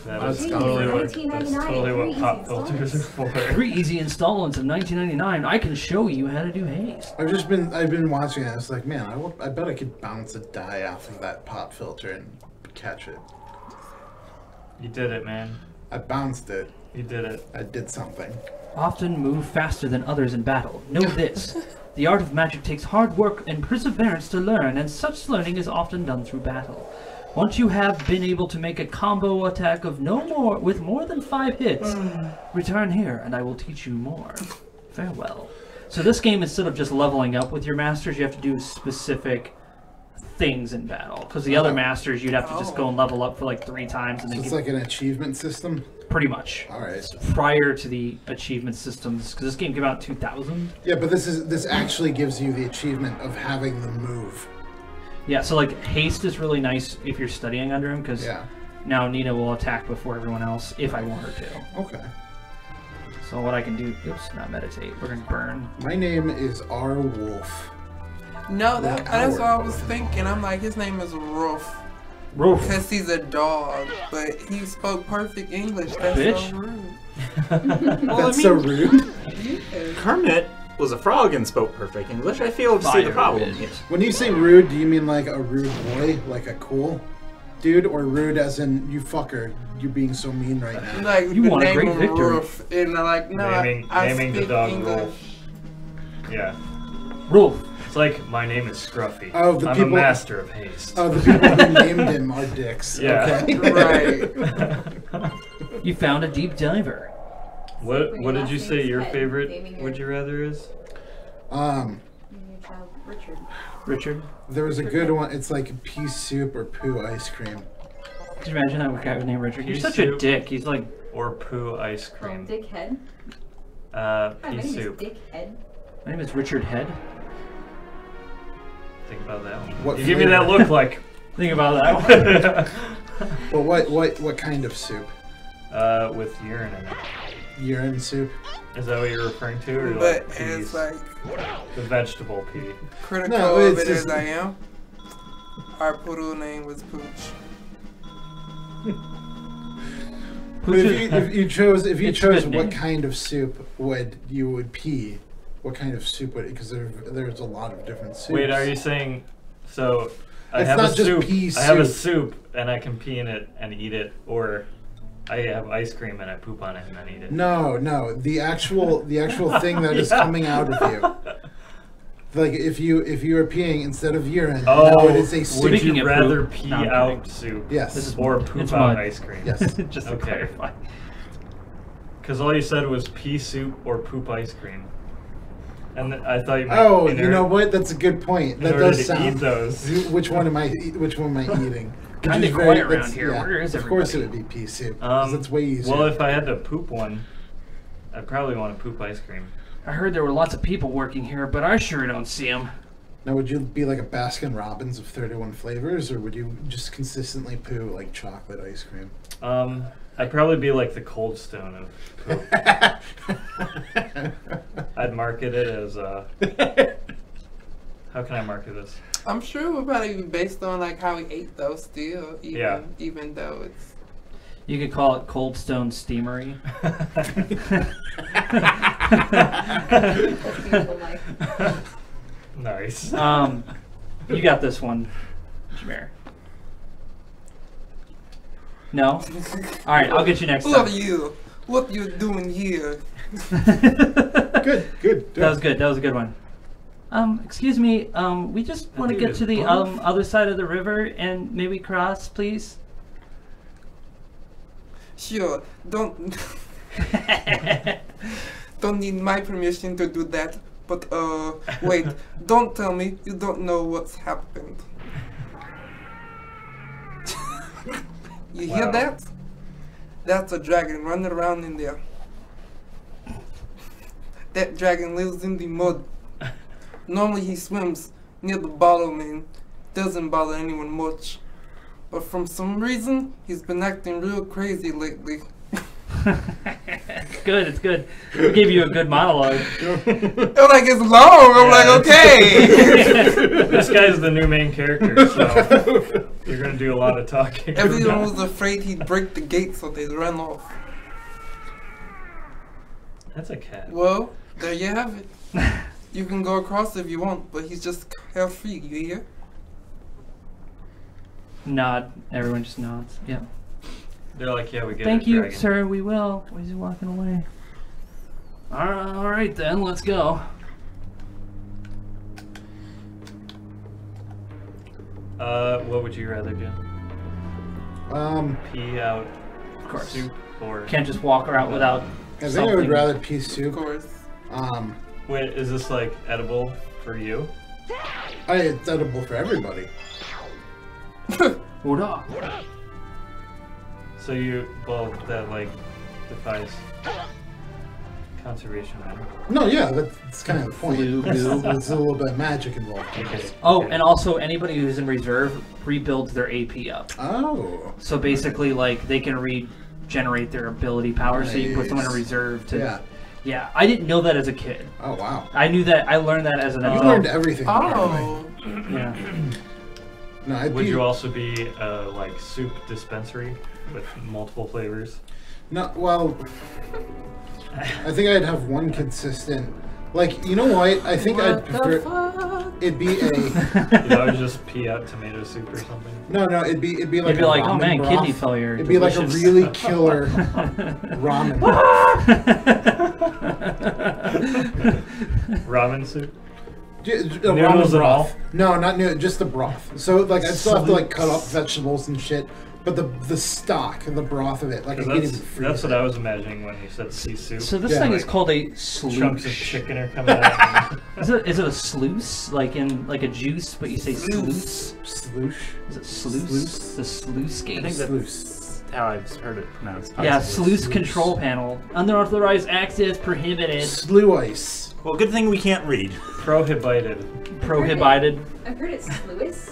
That is Hey, totally what, $19.99, that's totally what very pop easy filters are for. 3 easy installments of $19.99. I can show you how to do haste. I've been watching it. I was like, man, I bet I could bounce a die off of that pop filter and catch it. You did it, man. I bounced it. You did it. I did something. Often move faster than others in battle. Know this. The art of magic takes hard work and perseverance to learn, and such learning is often done through battle. Once you have been able to make a combo attack of with more than 5 hits, return here and I will teach you more. Farewell. So this game, instead of just leveling up with your masters, you have to do specific things in battle. Because the other masters, you'd have to just go and level up for like 3 times. And So then it's like an achievement system? pretty much. All right. Prior to the achievement systems, because this game came out in 2000. Yeah, but this actually gives you the achievement of having the move. Yeah, so like haste is really nice if you're studying under him, because now Nina will attack before everyone else if I want her to. Okay. So what I can do, oops, not meditate, we're gonna burn. My name is R. Wolf. No, that's what I was thinking. I'm like, his name is Rolf. Rolf. Because he's a dog, but he spoke perfect English. That's Bitch. so rude. That's so rude. Kermit was a frog and spoke perfect English. I failed to see the problem. When you say rude, do you mean like a rude boy, like a cool dude, or rude as in you fucker, you're being so mean right now? Like, You the want a name great of victory. Rolf, and I'm like, no, Naming I the speak dog English. Rolf. Yeah. Rolf. It's like, my name is Scruffy. Oh, the I'm people- a master of haste. Oh, the people who named him are dicks. Yeah. Okay. Right. You found a deep diver. What did you say your Head, favorite naming would you rather is? Your child, Richard. Richard. There was a good one. It's like pea soup or poo ice cream. Could you imagine that guy was named Richard? You're Pea such a soup. dick. He's like, Or poo ice Oh, cream? Dickhead. Hi, my Pea name is soup. Dickhead. my name is Richard Head. Think about that one. What You give me that flavor? look like. Think about that one. Well, what kind of soup? With urine in it. Urine soup? Is that what you're referring to, or But like it's peas? like The vegetable pea. critical No, of it's it just- as I am. Our poodle name was Pooch. But if you chose It's a what good name. kind of soup would pee? What kind of soup would? Because there's a lot of different soups. Wait, are you saying so? I It's have not a just soup. pea I have a soup. soup, and I can pee in it and eat it, or I have ice cream and I poop on it and then eat it. No, the actual thing that is coming out of you. Like if you are peeing instead of urine, Oh, no, it is a soup. would Speaking you of rather poop- pee no, I'm out kidding. soup? Yes. This is Or mud. poop It's out mud. ice cream? Yes. Just to Okay. clarify. Because all you said was pea soup or poop ice cream, and I thought you meant Oh, in you know what? That's a good point. In That order does to sound. eat those. Which one am I eating? Which Kinda is quiet around that's- here. Where is Of course, it everybody? would be pea soup. 'Cause it's way easier. Well, if I had to poop one, I'd probably want to poop ice cream. I heard there were lots of people working here, but I sure don't see them. Now, would you be like a Baskin Robbins of 31 flavors, or would you just consistently poo like chocolate ice cream? I'd probably be like the Cold Stone of poop. I'd market it as how can I market this? I'm sure it would probably be based on like how he ate though. Still, even though it's. You could call it Cold Stone Steamery. That's beautiful life. Nice. You got this one, Jameer. No? Alright, I'll get you next Who are time. you? What you doing here? Good. That was good. That was a good one. Excuse me, we just want to dude get is to the buff. other side of the river and maybe cross, please. Sure. Don't need my permission to do that. But wait. Don't tell me you don't know what's happened. You hear Wow. that? That's a dragon running around in there. That dragon lives in the mud. Normally he swims near the bottom and doesn't bother anyone much. But from some reason, he's been acting real crazy lately. It's good, it's good. We gave you a good monologue. I'm like, it's long. I'm like, okay. This guy's the new main character, so you're gonna do a lot of talking. Everyone was afraid he'd break the gate, so they ran off. That's a cat. Well, there you have it. You can go across if you want, but he's just carefree, you hear? Nod. Everyone just nods. Yeah. They're like, yeah, we get Thank it, you, dragon. sir. We will. Why is he walking away? All right, then. Let's go. What would you rather do? Pee out Of course. soup or... Can't just walk around without I think something. I would rather pee Of soup. course. Wait, is this like edible for you? It's edible for everybody. Hold up. So you, well, that like defies conservation, right? No, yeah, that's kind of the point. Blue There's goo. there's a little bit of magic involved. Okay. Oh, okay. and also anybody who's in reserve rebuilds their AP up. Oh. So basically, like, they can regenerate their ability power, so you can put someone in Nice. reserve to... Yeah. Yeah, I didn't know that as a kid. Oh, wow. I knew that, I learned that as an You adult. learned everything. Oh. Yeah. No, I'd Would be, you also be a like soup dispensary with multiple flavors? No, well, I think I'd have one consistent. Like, you know what? I think I'd What the prefer. fuck? It'd be a. You know, just pee out tomato soup or something. No, it'd be like. You'd be a like, oh ramen man, broth. kidney failure. It'd be like a delicious." really killer ramen. Ramen soup? Ramen Noodles and broth. all? No, not new. Just the broth. So like, I'd still have to like cut up vegetables and shit, but the stock and the broth of it, like I 'Cause can't even freeze that's what it. I was imagining when you said sea soup. So this Yeah. thing is Like, called a chunks of sluice. chicken are coming out. Is it a sluice? Like in like a juice, but you say sluice? Sloosh. Is it sluice? Sluice. The sluice gate. I think Sluice. that's how I've heard it pronounced. Yeah, Possibly. sluice control panel. Unauthorized access prohibited. Slew ice. Well, good thing we can't read. Prohibited. Prohibited. I've heard it's Lewis.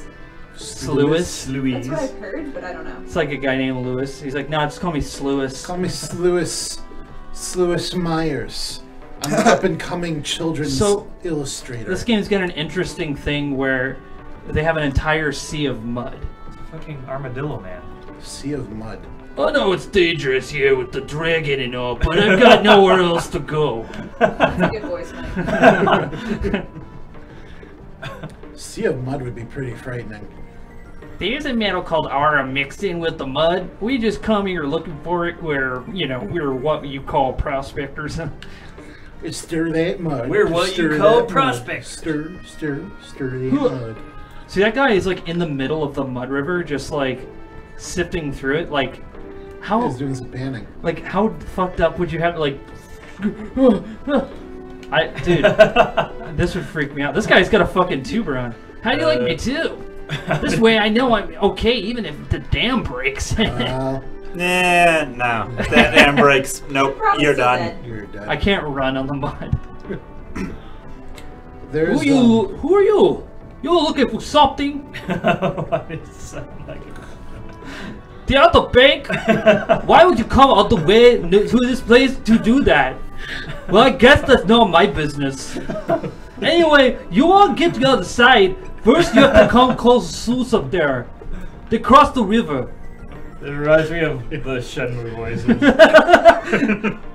Sluice. That's Louise. what I've heard, but I don't know. It's like a guy named Lewis. He's like, nah, just call me Sluice. Call me Sluice Myers. I'm an up and coming children's So, illustrator. This game's got an interesting thing where they have an entire sea of mud. It's a fucking armadillo man. Sea of mud. I know it's dangerous here with the dragon and all, but I've got nowhere else to go. That's a good voice, Mike. Sea of mud would be pretty frightening. There's a metal called aura mixed in with the mud. We just come here looking for it where, you know, we're what you call prospectors. Stir that mud. We're what Stir you call that mud. prospects. Stir that mud. See, that guy is like in the middle of the mud river, just like sifting through it. Like, how, He's doing some panning. like, how fucked up would you have to, like, dude, this would freak me out. This guy's got a fucking tuber on. How do you like me too? This way I know I'm okay even if the dam breaks. Uh, Nah, no. That dam breaks. Nope, Probably you're still done. dead. you're dead. I can't run on the mud. There's Who are you? You're looking for something? Why does it sound like The other bank? Why would you come all the way to this place to do that? Well, I guess that's not my business. Anyway, you all get to the other side. First, you have to come close to Sluice up there. They cross the river. It reminds me of the Shenmue voices.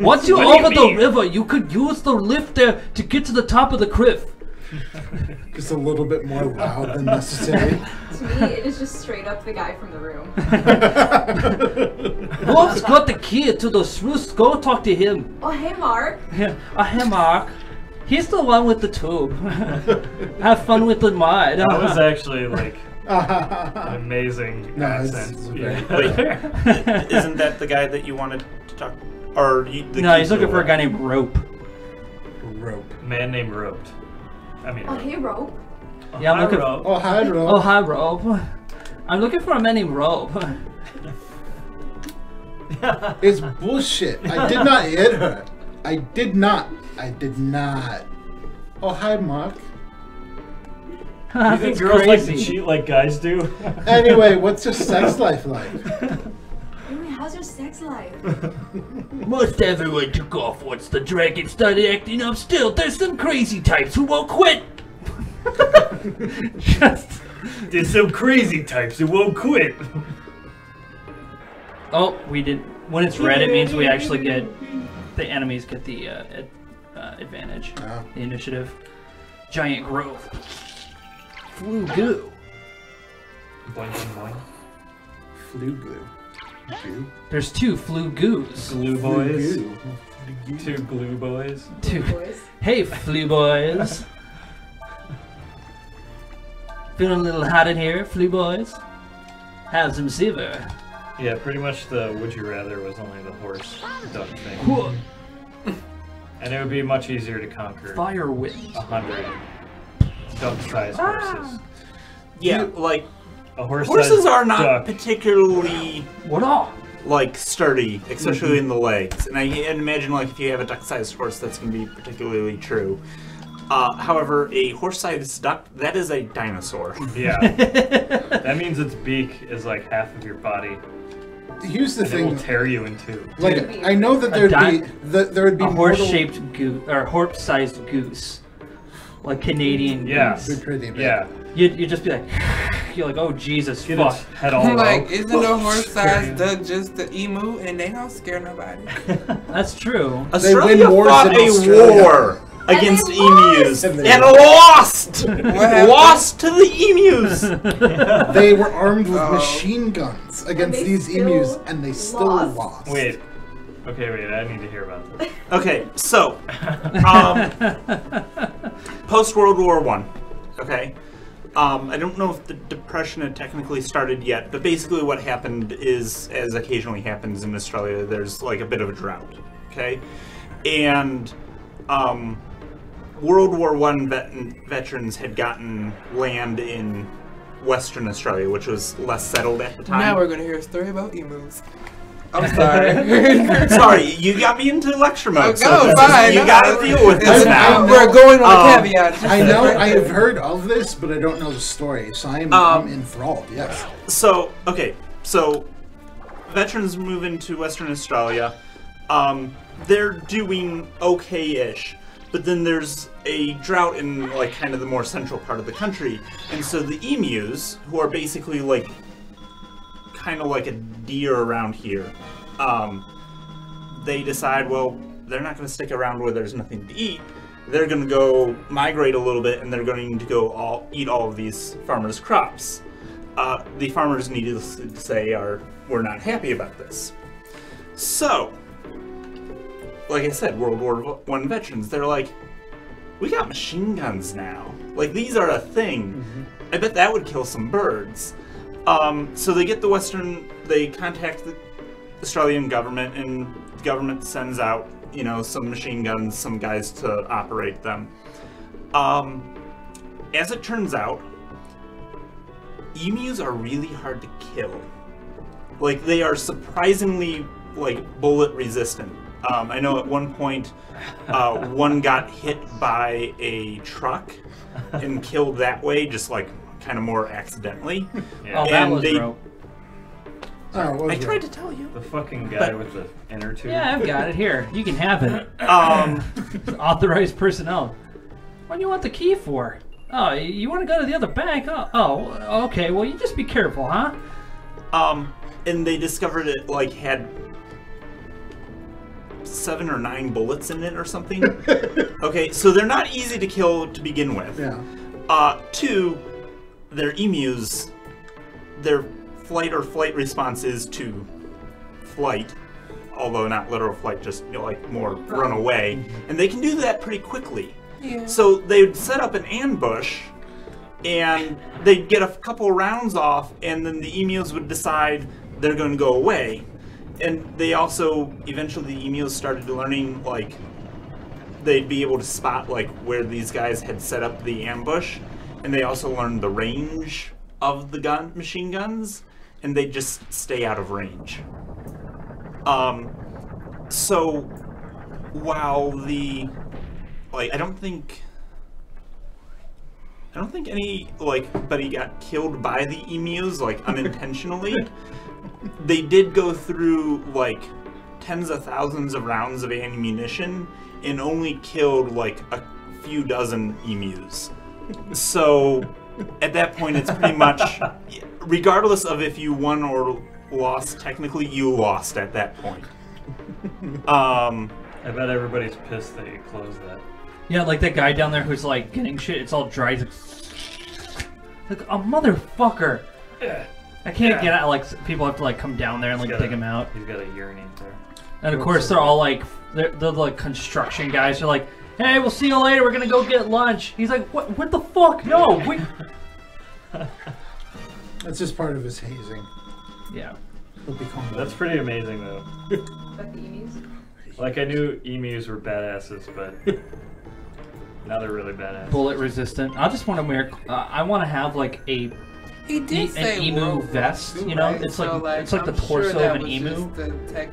Once you're What do you over the mean? river, you could use the lift there to get to the top of the cliff. just a little bit more loud than necessary. To me, it is just straight up the guy from the room. Wolf's got the key to the sluice. Go talk to him. Oh, hey, Mark. Hey, Mark. He's the one with the tube. Have fun with the mud. That was actually like an amazing No, it's accent. very- Wait, isn't that the guy that you wanted to talk? Or you, the No, key he's to looking for a what? guy named Rope. Rope. Man named Roped. I mean, Oh, hey, Rope. Yeah, I'm Hi, looking. Rope. Oh, hi, Rope. Oh, hi, Rope. I'm looking for a man named Rope. It's bullshit. I did not hit her. I did not. Oh, hi, Mark. You think girls like to cheat like guys do? Anyway, what's your sex life like? Anyway, how's your sex life? Most everyone took off once the dragon started acting up. Still, there's some crazy types who won't quit. Just. There's some crazy types who won't quit. Oh, we did. When it's red, it means we actually get the enemies get the advantage. Oh. The initiative. Giant growth. Flu goo. Boing, boing, boing. Flu glue. There's 2 flu goos. Glue boys. 2 glue boys. 2. Boys. Hey, flu boys. Feeling a little hot in here, flu boys? Have some silver. Yeah, pretty much the would you rather was only the horse duck thing. Whoa. And it would be much easier to conquer Fire wind. 100 duck-sized horses. Yeah, like A horse horses are not duck. particularly What all? like sturdy, especially in the legs. And I can imagine like if you have a duck-sized horse, that's going to be particularly true. However, a horse-sized duck, that is a dinosaur. Yeah. That means its beak is like half of your body. Here's the And it will thing. tear you in 2. Like, I know that there would be a mortal- horse-shaped goose or horse-sized goose, like Canadian Yeah. goose. They're pretty big. Yeah. You'd just be like, you're like, oh Jesus, Get fuck. its head all Like, low. isn't a horse-sized duck just the emu, and they don't scare nobody? That's true. Australia wars fought in a Australia. war against they emus lost! and lost! happened? Lost to the emus! They were armed with Oh. machine guns against they these still emus, and they still lost. lost. Wait. Okay, wait. I need to hear about this. Okay, so, post-World War One, okay? I don't know if the Depression had technically started yet, but basically what happened is, as occasionally happens in Australia, there's like a bit of a drought, okay? And World War One veterans had gotten land in Western Australia, which was less settled at the time. Now we're gonna hear a story about emus. I'm sorry. Sorry, you got me into lecture mode. Oh, go, this fine. you gotta deal with this now. We're going on a caveat. I know I have heard of this, but I don't know the story, so I'm enthralled. Yes. So, okay, so veterans move into Western Australia. They're doing okay-ish, but then there's a drought in like kind of the more central part of the country, and so the emus, who are basically like kind of like a deer around here, they decide, well, they're not going to stick around where there's nothing to eat. They're going to go migrate a little bit, and they're going to go eat all of these farmers' crops. The farmers, needless to say, were not happy about this. So, like I said, World War I veterans, they're like, we got machine guns now. Like, these are a thing. I bet that would kill some birds. So they get they contact the Australian government, and the government sends out, some machine guns, some guys to operate them. As it turns out, emus are really hard to kill. Like, they are surprisingly, bullet resistant. I know at one point, one got hit by a truck and killed that way, just kind of more accidentally. Yeah. Oh, that And was they- rope. Oh, what was I that? tried to tell you. The fucking guy with the inner tube. Yeah, I've got it here. You can have it. Authorized personnel. What do you want the key for? Oh, you want to go to the other bank? Oh, okay. Well, you just be careful, huh? And they discovered it had 7 or 9 bullets in it or something. Okay, so they're not easy to kill to begin with. Yeah. 2, they're emus. Their flight or flight response is to flight, although not literal flight, just more run away, and they can do that pretty quickly. Yeah. So they'd set up an ambush, and they'd get a couple rounds off, and then the emus would decide they're going to go away. And they also, eventually the emus started learning, they'd be able to spot, where these guys had set up the ambush, and they also learned the range of the machine guns, and they'd just stay out of range. So, while I don't think anybody got killed by the emus, unintentionally. They did go through, tens of thousands of rounds of ammunition and only killed, a few dozen emus. So, at that point, it's pretty much, regardless of if you won or lost, technically you lost at that point. I bet everybody's pissed that you closed that. Yeah, like that guy down there who's getting shit. It's all dry. He's like a motherfucker. I can't get out. Like people have to like come down there and like dig him out. He's got a urinate there. And of course they're all like they're like construction guys. They're like, hey, we'll see you later. We're gonna go get lunch. He's like, what the fuck? No, we. That's just part of his hazing. Yeah. That's pretty amazing though. But the emus? Like I knew emus were badasses, but now they're really badass. Bullet resistant. I just want to wear. I want to have like a. He did say an emu World War vest, II, you know? right? It's So, like it's like the I'm torso sure that of an was emu. Just the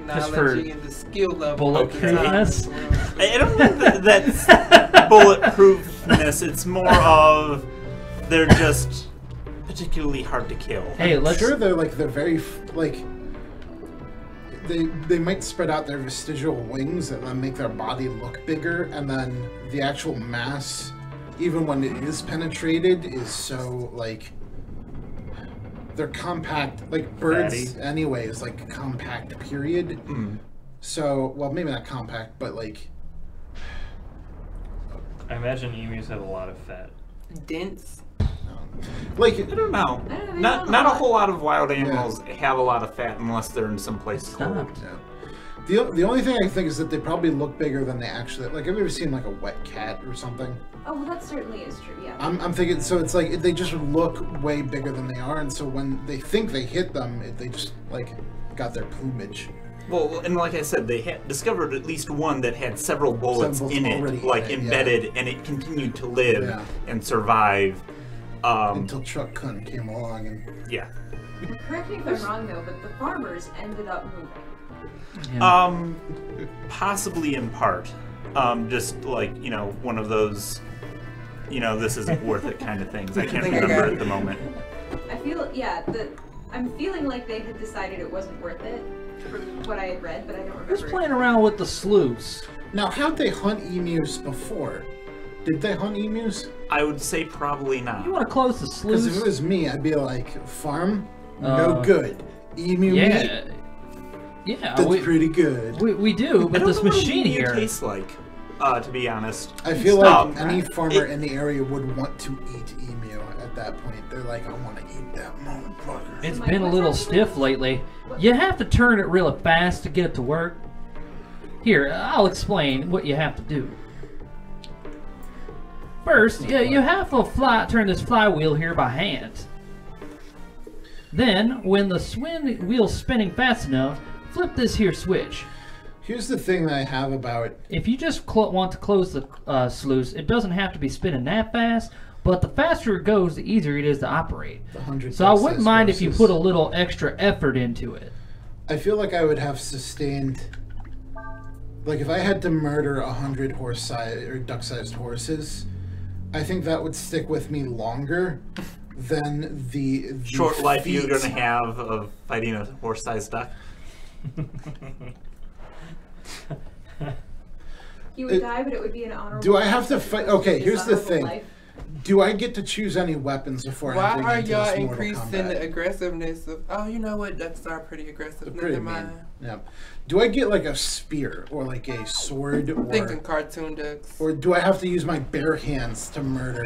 Just for technology and the skill level. of the bulletproofness. time. I don't think that's bulletproofness. It's more of they're just particularly hard to kill. Hey, let's. Sure, they're very like they might spread out their vestigial wings and then make their body look bigger, and then the actual mass, even when it is penetrated, is so like they're compact. Like birds, Fatty. anyway, is like compact. Period. So, well, maybe not compact, but like I imagine emus have a lot of fat. Dense. like I don't know. I don't know, they Not don't not a know. whole lot of wild animals have a lot of fat unless they're in some place cold. Stop. yeah. The only thing I think is that they probably look bigger than they actually like. Have you ever seen like a wet cat or something? Oh, well, that certainly is true, yeah. I'm thinking, so it's like they just look way bigger than they are, and so when they think they hit them, they just like got their plumage. Well, and like I said, they had discovered at least one that had several bullets Several in already it, in like it, yeah. embedded, and it continued to live Yeah. and survive. Until Chuck Kuhn came along and Yeah. Correct me if I'm wrong, though, but the farmers ended up moving. Yeah. Possibly in part. Just like, you know, one of those, you know, this isn't worth it kind of things. I can't think I got remember it. at the moment. I feel, yeah, I'm feeling like they had decided it wasn't worth it for what I had read, but I don't remember. Who's playing around with the sluice? now how'd they hunt emus before? Did they hunt emus? I would say probably You not. want to close the Because if it sluice? was me, I'd be like, farm, no good. Emu meat, Yeah. Yeah. that's pretty good. We do, I but don't this know what machine a emu here. tastes like, to be honest. I feel Stop. like any farmer in the area would want to eat emu at that point. They're like, I want to eat that motherfucker. It's Mike, been a what's little actually- stiff lately. You have to turn it really fast to get it to work. Here, I'll explain what you have to do. First, you have to turn this flywheel here by hand. Then, when the wheel's spinning fast enough, flip this here switch. Here's the thing that I have about If you just want to close the sluice, it doesn't have to be spinning that fast, but the faster it goes, the easier it is to operate. the 100. So I wouldn't Texas mind if you horses. put a little extra effort into it. I feel like I would have sustained. Like if I had to murder 100 horse-sized or duck-sized horses, I think that would stick with me longer than the Short life you're feat. gonna have of fighting a horse-sized duck. He would die, but it would be an honorable Do I have to death as fight? opposed to Okay, here's the dishonorable thing. life. Do I get to choose any weapons before Why entering are into y'all this Mortal increasing the Kombat? aggressiveness of? Oh, you know what? Ducks are pretty aggressive. They're Never pretty mind. mean. Yeah. Do I get like a spear or like a sword I'm thinking cartoon ducks. or do I have to use my bare hands to murder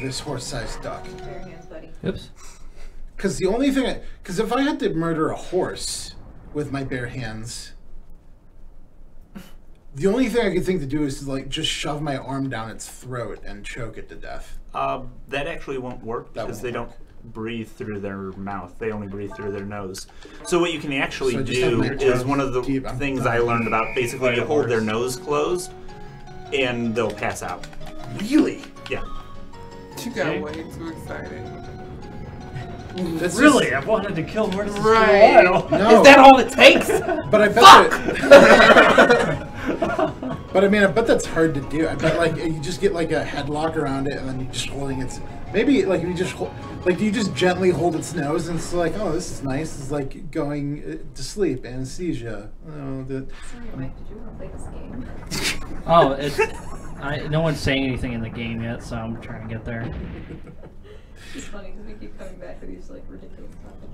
this horse-sized duck? Bare hands, buddy. Oops. Because the only thing, because if I had to murder a horse with my bare hands, the only thing I could think to do is to like just shove my arm down its throat and choke it to death. That actually won't work That because won't they don't breathe through their mouth. They only breathe through their nose. So what you can actually So I just have do my is chest one of the deep. I'm things done. I learned about. Basically, Like you a hold their horse. nose closed, and they'll pass out. Really? Yeah. You got Okay. way too excited. That's Really? just- I've wanted to kill more than Right. a while. no. Is that all it takes? But I bet that. But I mean, I bet that's hard to do. I bet like you just get like a headlock around it, and then you're just holding its. Maybe like you just hold, like do you just gently hold its nose, and it's like, oh, this is nice. It's like going to sleep, anesthesia. Oh, Sorry, Mike, did you want to play this game? Oh, no one's saying anything in the game yet, so I'm trying to get there. It's funny because we keep coming back to these like ridiculous topics.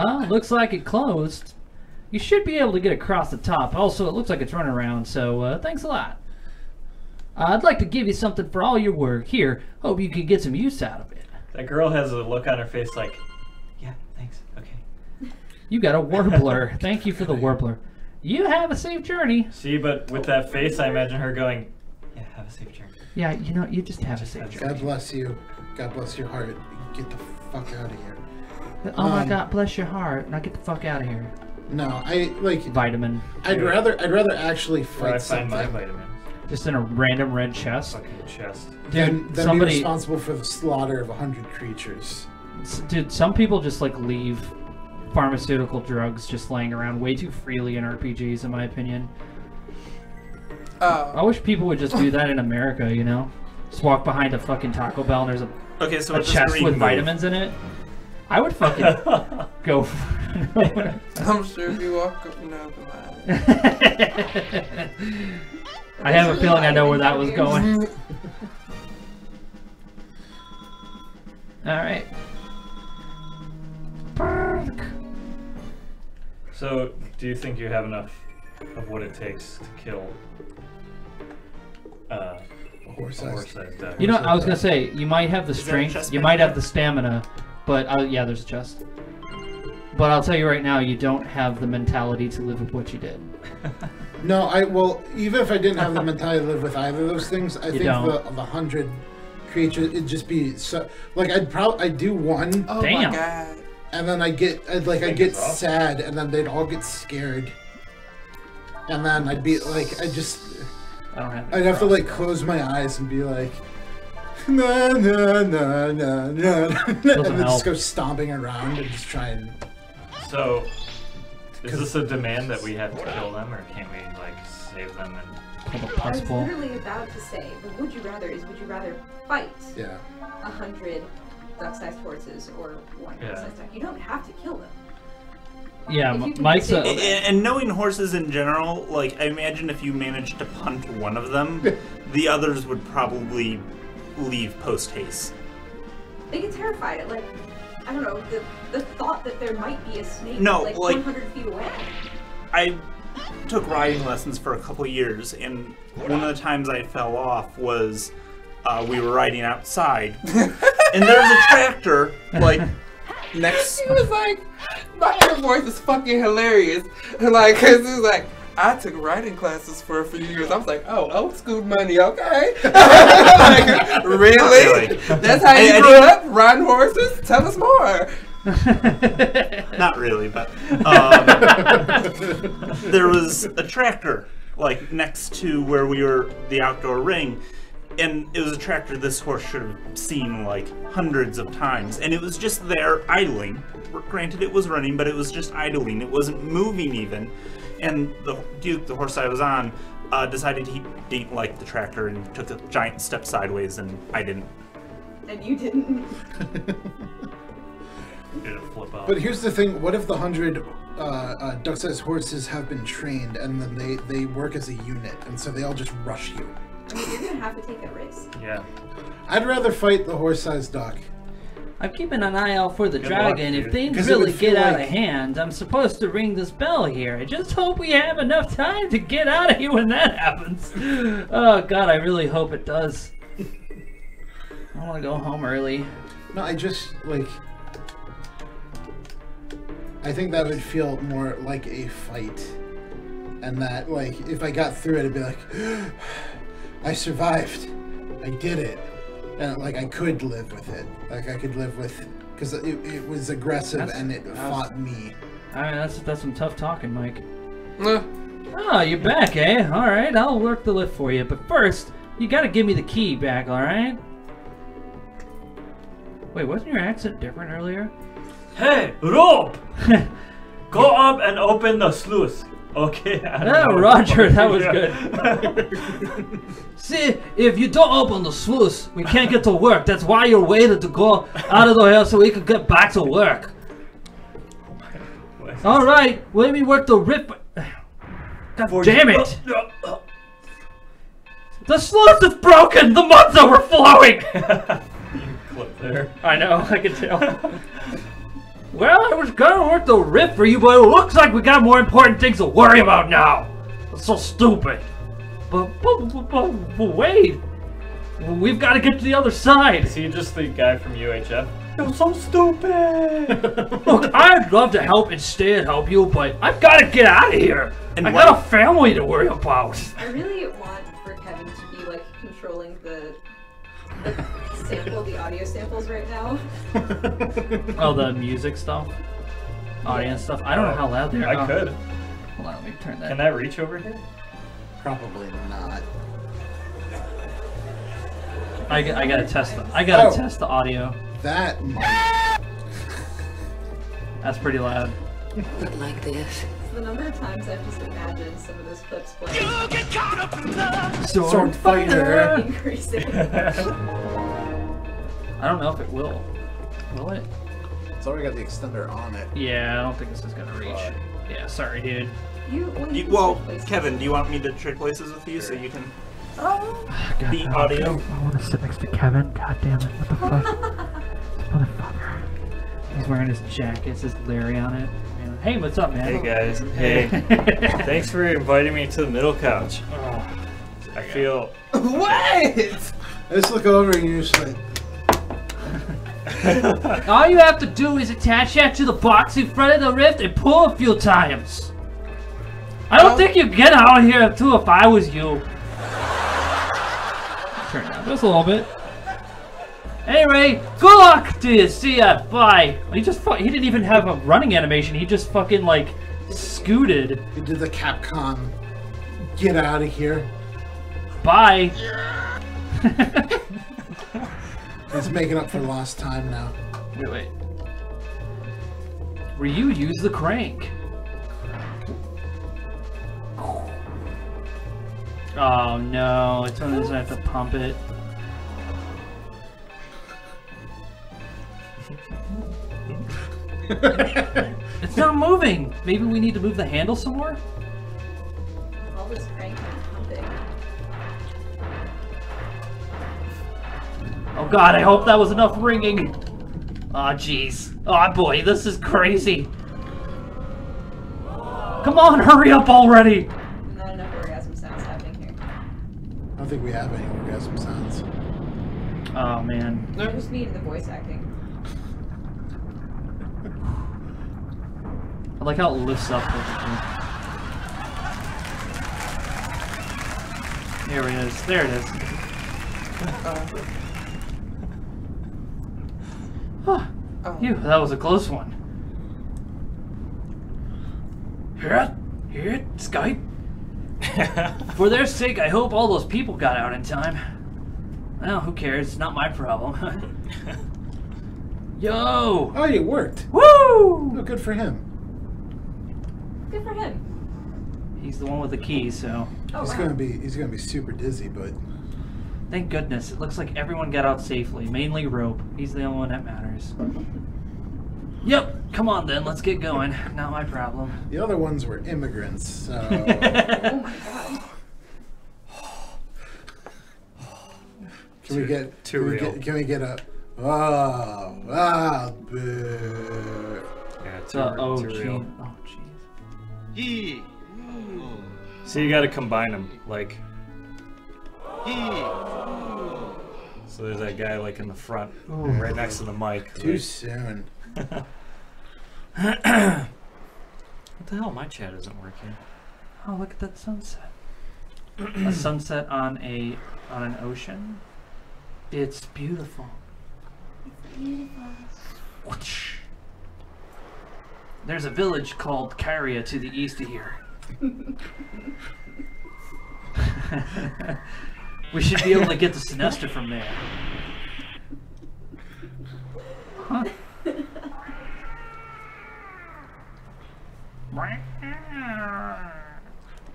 Well, looks like it closed. You should be able to get across the top. Also, it looks like it's running around, so thanks a lot. I'd like to give you something for all your work. Here, hope you can get some use out of it. That girl has a look on her face like, yeah, thanks, okay. You got a warbler. Thank you for the warbler. You have a safe journey. See, but with that face, I imagine her going, yeah, have a safe journey. Yeah, you know, you just have a safe journey. God bless you. God bless your heart. Get the fuck out of here. Oh my God, bless your heart. Now get the fuck out of here. No, I like Vitamin. I'd rather actually Where I fight find my something vitamins. Just in a random red chest. Fucking chest. Dude, than somebody... be responsible for the slaughter of 100 creatures. Dude, some people just like leave pharmaceutical drugs just laying around way too freely in RPGs, in my opinion. I wish people would just do that in America, you know? Just walk behind a fucking Taco Bell and there's a chest with vitamins in it. I would fucking go for it. I'm sure if you walk up, no, I have a feeling I know where that was going. Alright. So, do you think you have enough of what it takes to kill a horse-sized duck? You know, I was gonna say, you might have the Is there a strength, chest you back might there? have the stamina, but yeah, there's a chest. But I'll tell you right now, you don't have the mentality to live with what you did. No, well, even if I didn't have the mentality to live with either of those things, I think the 100 creatures, it'd just be so. Like I'd do one, Oh Damn. my God. and then I'd get sad, and then they'd all get scared, and then I'd be like, I don't have. I'd have to like close my eyes and be like, no, no, no, no, no, and then just go stomping around and just try and. So, is this a demand that we have to kill them, or can't we like save them and? I was literally about to say, the would you rather fight Yeah. 100 duck-sized horses or one horse-sized duck? You don't have to kill them. Yeah, If you can Mike's disable a. them. And knowing horses in general, like I imagine if you managed to punt one of them, the others would probably leave post haste. They get terrified at, like, I don't know, the thought that there might be a snake No, like like- 100 feet away. I took riding lessons for a couple years, and one of the times I fell off was we were riding outside, and there's a tractor like next. He was like, my inner voice is fucking hilarious. Like, cause it was like, I took writing classes for a few years. I was like, oh, old school money, okay. Like, really? That's how you grew up, riding horses? Tell us more. Not really, but there was a tractor like next to where we were, the outdoor ring, and it was a tractor this horse should have seen like hundreds of times, and it was just there idling. Granted, it was running, but it was just idling. It wasn't moving even. And the Duke, the horse I was on, decided he didn't like the tractor and took a giant step sideways, and I didn't. And you didn't. Did it flip out? But here's the thing: what if the 100 duck-sized horses have been trained, and then they work as a unit, and so they all just rush you? I mean, you're gonna have to take that risk. Yeah. I'd rather fight the horse-sized duck. I'm keeping an eye out for the Good dragon. luck, If dude. things 'Cause it really would feel get out like- of hand, I'm supposed to ring this bell here. I just hope we have enough time to get out of here when that happens. Oh God, I really hope it does. I want to go home early. No, I just like. I think that would feel more like a fight, and that like if I got through it, it'd be like, I survived, I did it, and like I could live with it. Like I could live with, because it was aggressive and it fought me. All right, that's some tough talking, Mike. Uh, Oh, you're back, eh? All right, I'll work the lift for you, but first you gotta give me the key back, all right? Wait, wasn't your accent different earlier? Hey, Rob! Go up and open the sluice. Okay. Oh, Roger, that was good. See, if you don't open the sluice, we can't get to work. That's why you're waiting to go out of the house so we can get back to work. All right, let me work the rip. God damn it! The sluice is broken. The mud's overflowing. Clip there. I know, I can tell. Well, I was gonna work the rift for you, but it looks like we got more important things to worry about now. That's so stupid. But wait. We've got to get to the other side. Is he just the guy from UHF? You're so stupid! Look, I'd love to help instead help you, but I've got to get out of here. And I got a family to worry about. I really want for Kevin to be like controlling the audio samples right now. Oh, the music stuff? Audience stuff? I don't know how loud they are. I could. Hold on, let me turn that. Can that reach over here? Probably not. I gotta test the. I gotta test the audio. That might. That's pretty loud. Not like this. The number of times I've just imagined some of those clips playing. You get caught up in love. Sword fighter. Increasing. I don't know if it will. Will it? It's already got the extender on it. Yeah, I don't think this is gonna reach. Yeah, sorry, dude. Well, Kevin, do you want me to trade places with you so you can beat audio? I want to sit next to Kevin. God damn it! What the fuck? Motherfucker. He's wearing his jacket. It says Larry on it. Hey, what's up, man? Hey guys. Hey. Thanks for inviting me to the middle couch. I feel. What? I just look over and you're just like. All you have to do is attach that to the box in front of the rift and pull a few times. I don't think you'd get out of here too if I was you. Turn it down just a little bit. Anyway, good luck to you. See ya. Bye. He didn't even have a running animation. He just fucking like scooted. He did the Capcom. Get out of here. Bye. He's making up for lost time now. Wait. Ryu, use the crank. Oh no, it's one of those I have to pump it. It's not moving. Maybe we need to move the handle some more? All this cranking and pumping. Oh god, I hope that was enough ringing. Aw, jeez. Aw, boy, this is crazy. Come on, hurry up already! Not enough orgasm sounds happening here. I don't think we have any orgasm sounds. Oh, man. No, just me and the voice acting. I like how it lifts up. There it is. There it is. Phew, that was a close one. Here, Skype. For their sake, I hope all those people got out in time. Well, who cares? It's not my problem. Yo! Oh, it worked. Woo! Oh, good for him. Good for him. He's the one with the key, so Oh, He's wow. gonna be super dizzy, but thank goodness. It looks like everyone got out safely. Mainly Rope. He's the only one that matters. Yep. Come on then. Let's get going. Not my problem. the other ones were immigrants. So Oh my god. can we get can we get a boo. Yeah, Oh, too real. jeez. Oh, jeez. So you gotta combine them, like. So there's that guy like in the front, right next to the mic. Too right? soon. What the hell? My chat isn't working. Oh, look at that sunset. A sunset on an ocean. It's beautiful. Whoosh. There's a village called Kyria to the east of here. We should be able to get to Sinestro from there. Huh?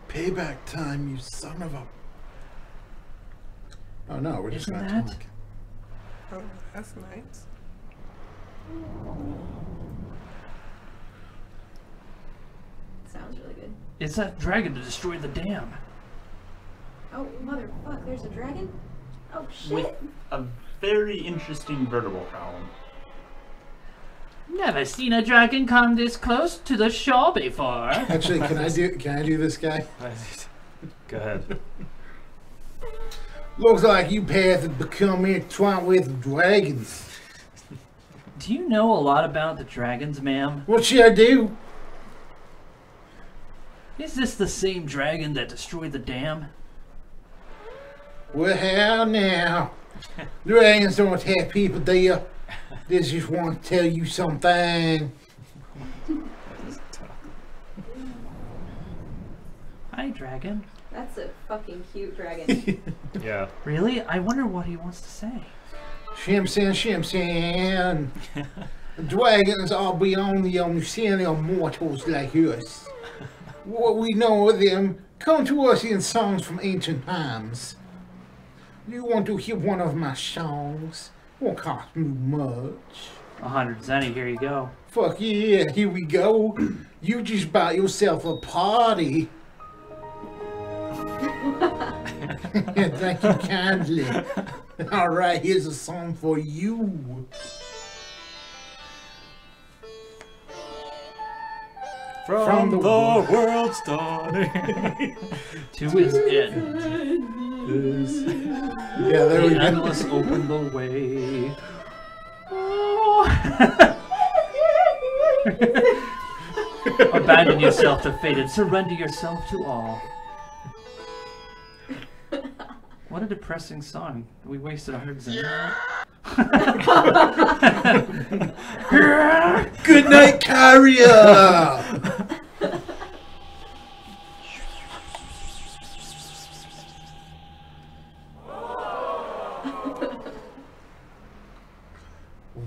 Payback time, you son of a. Oh no, we're just Isn't gonna that? talk. Oh, that's nice. Sounds really good. It's that dragon to destroy the dam. Oh, motherfuck, there's a dragon? Oh, shit. With a very interesting vertebral problem. Never seen a dragon come this close to the shore before. Actually, can I do this guy? Go ahead. Looks like you paths have become intertwined with dragons. Do you know a lot about the dragons, ma'am? What should I do? Is this the same dragon that destroyed the dam? Well, now. Dragons don't attack people, dear. They just want to tell you something. Hi, dragon. That's a fucking cute dragon. Yeah. Really? I wonder what he wants to say. Shimsan. Dragons are beyond the understanding of mortals like us. What we know of them come to us in songs from ancient times. You want to hear one of my songs? Won't cost me much. 100 zenny, here you go. Fuck yeah, here we go. You just bought yourself a party. Thank you kindly. Alright, here's a song for you. From the world starting To its end. Yeah, there we The go. endless open the way. Oh. Abandon yourself to fate and surrender yourself to all. What a depressing song. We wasted 100 zen. Good night, Carrier!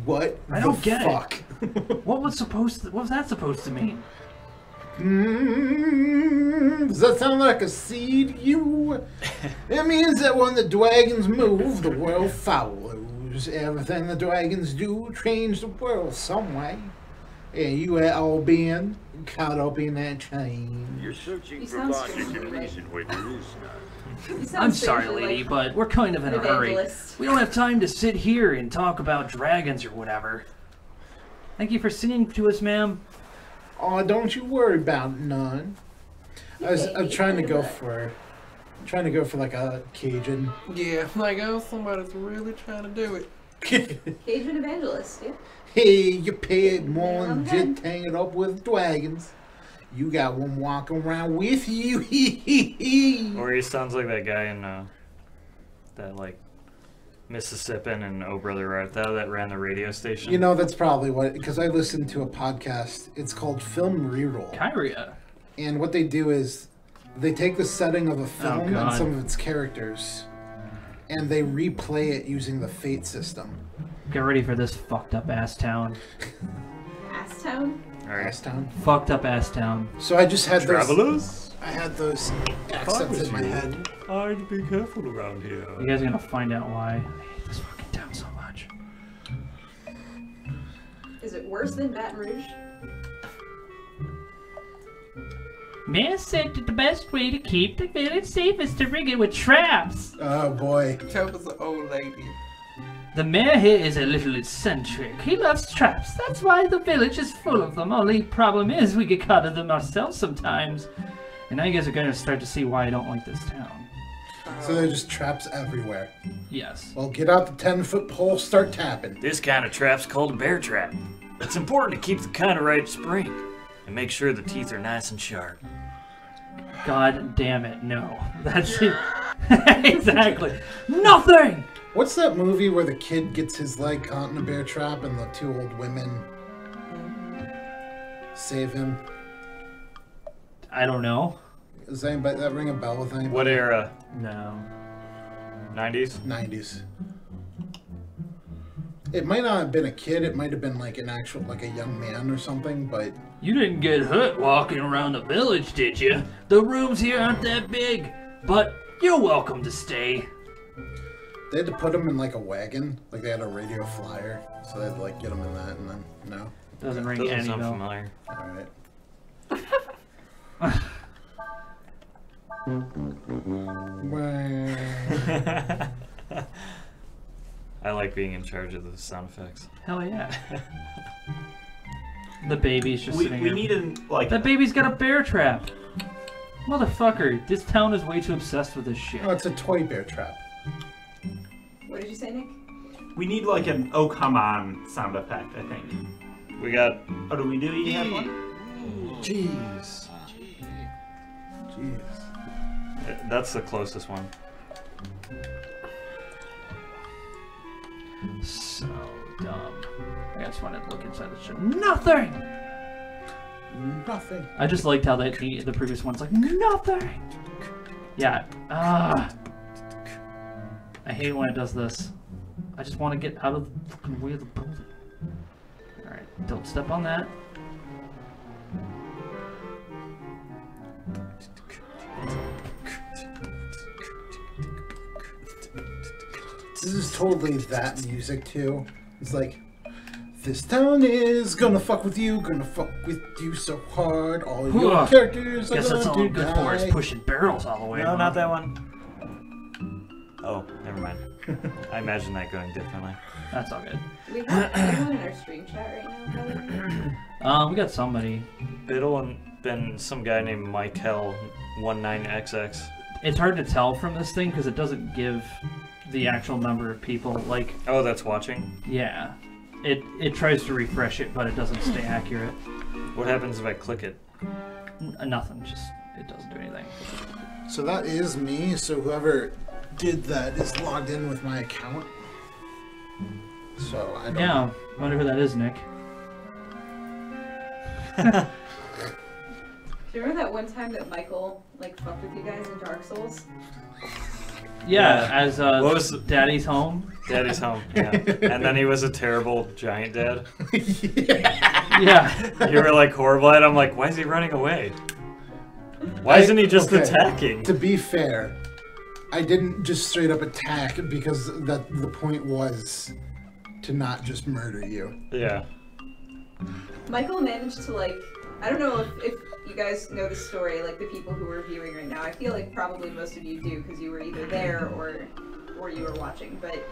What I don't the get fuck? What was that supposed to mean? Does that sound like a seed, you? It means that when the dragons move, the world follows. Everything the dragons do change the world some way. And you had all been caught up in that change. You're searching You for sound logic strangely and like- reason where there is none. You sound I'm sorry, strangely lady, like but we're kind of in a an hurry. evangelist. We don't have time to sit here and talk about dragons or whatever. Thank you for singing to us, ma'am. Oh, don't you worry about none. I'm trying to go for like a Cajun. Yeah, like, oh, somebody's really trying to do it. Cajun evangelist, yeah. Hey, you paid more Nail on than the head. just hanging up with dragons. You got one walking around with you. Or he sounds like that guy in that like Mississippian and Oh Brother Art Thou that ran the radio station. You know, that's probably what, because I listened to a podcast. It's called Film Reroll. Kyria. And what they do is they take the setting of a film and God. some of its characters and they replay it using the Fate system. Get ready for this fucked up ass town. Ass Town? Alright. Last time. Fucked up ass town. So I just had those. Travelers? I had those accents in my head. I'd be careful around here. You guys are gonna find out why. I hate this fucking town so much. Is it worse than Baton Rouge? Mayor said that the best way to keep the village safe is to rig it with traps. Oh boy. That was an old lady. The mayor here is a little eccentric. He loves traps. That's why the village is full of them. Only problem is we get caught in them ourselves sometimes. And now you guys are gonna start to see why I don't like this town. So they're just traps everywhere. Yes. Well, get out the 10-foot pole, start tapping. This kind of trap's called a bear trap. It's important to keep the kind of right spring and make sure the teeth are nice and sharp. God damn it, no. That's it. Exactly. Nothing! What's that movie where the kid gets his leg caught in a bear trap and the two old women save him? I don't know. Does anybody that ring a bell with anybody? What era? No. 90s? 90s. It might not have been a kid. It might have been like an actual, like a young man or something. But You didn't get hurt walking around the village, did you? The rooms here aren't that big, but you're welcome to stay. they had to put him in like a wagon. Like they had a radio flyer, so they had to like get him in that, and then no. Doesn't ring Doesn't any sound bell. familiar. All right. I like being in charge of the sound effects. Hell yeah. The baby's just We sitting here. need an like. That baby's got a bear trap. Motherfucker, this town is way too obsessed with this shit. Oh, it's a toy bear trap. What did you say, Nick? We need like an "oh come on" sound effect, I think. We got. Oh, do we do you have one? Jeez. Jeez. That's the closest one. So dumb. I just wanted to look inside the ship. Nothing! Nothing. I just liked how that the previous one's like, nothing! Yeah. I hate when it does this. I just want to get out of the fucking way of the building. Alright, don't step on that. This is totally that music too. It's like, this town is gonna fuck with you so hard. All your characters are Guess that's all gonna I'm good for is die. pushing barrels all the way. No, along. not that one. Oh, never mind. I imagine that going differently. That's all good. Do we have anyone in our stream chat right now? We got somebody. It'll been some guy named Michael19XX. It's hard to tell from this thing because it doesn't give the actual number of people. Like, Oh, that's watching. yeah, it tries to refresh it, but it doesn't stay accurate. What happens if I click it? Nothing. Just it doesn't do anything. So that is me. So whoever did that is logged in with my account. So I don't. Yeah, I wonder who that is, Nick. Do you remember that one time that Michael like fucked with you guys in Dark Souls? Yeah, as What was- Daddy's home. Daddy's home. Yeah. And then he was a terrible giant dad. Yeah. You were like horrible at him. I'm like, why is he running away? Why isn't he just Okay, attacking? To be fair, I didn't just straight up attack because the point was to not just murder you. Yeah. Michael managed to like, I don't know if you guys know the story, like the people who are viewing right now. I feel like probably most of you do because you were either there or you were watching. But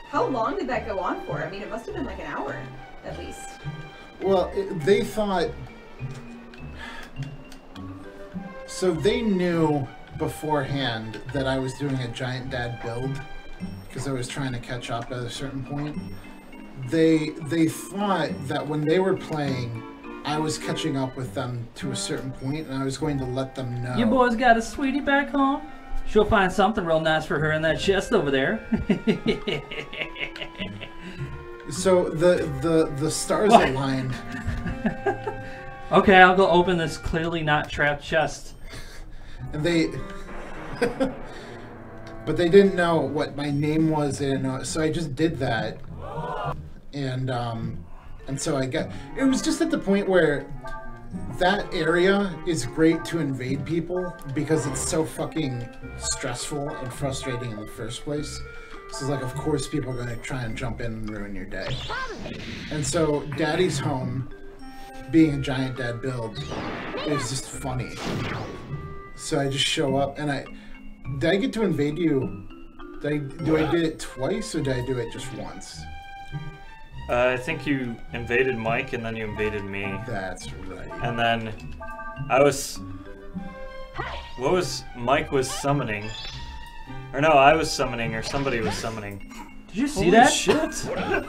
how long did that go on for? I mean, it must have been like an hour at least. Well, they thought. So they knew beforehand that I was doing a giant dad build because I was trying to catch up at a certain point. They thought that when they were playing, I was catching up with them to a certain point, and I was going to let them know. Your boy's got a sweetie back home. She'll find something real nice for her in that chest over there. So the stars What? aligned. Okay, I'll go open this clearly not trapped chest. And they, but they didn't know what my name was. They didn't know, so I just did that, and so I got. It was just at the point where that area is great to invade people because it's so fucking stressful and frustrating in the first place. So it's like, of course, people are gonna try and jump in and ruin your day. And so, Daddy's home, being a giant dad build, is just funny. So I just show up, and did I get to invade you? Do I did it twice, or did I do it just once? I think you invaded Mike, and then you invaded me. That's right. And then Mike was summoning. Or no, I was summoning, or somebody was summoning. Did you see Holy that? shit!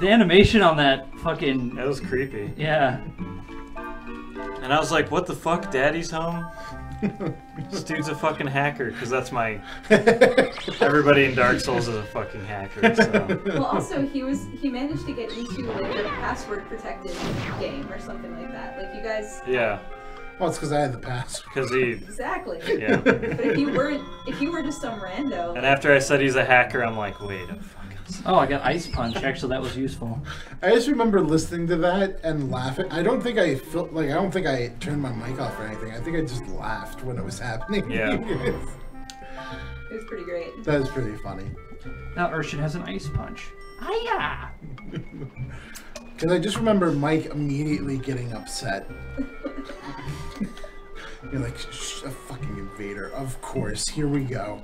The animation on that fucking... That was creepy. Yeah. And I was like, what the fuck, Daddy's home? This dude's a fucking hacker, because that's my... Everybody in Dark Souls is a fucking hacker, so... Well, also he managed to get into like a password protected game or something like that. Like you guys. Yeah, Well, it's because I had the pass. because he... Exactly. Yeah. But if you were just some rando. And after I said he's a hacker, I'm like, wait a fucking... Oh, I got Ice Punch. Actually, that was useful. I just remember listening to that and laughing. I don't think I turned my mic off or anything. I think I just laughed when it was happening. Yeah. It was pretty great. That was pretty funny. Now Urshan has an Ice Punch. Hiya! Because I just remember Mike immediately getting upset. You're like, shh, a fucking invader. Of course, here we go.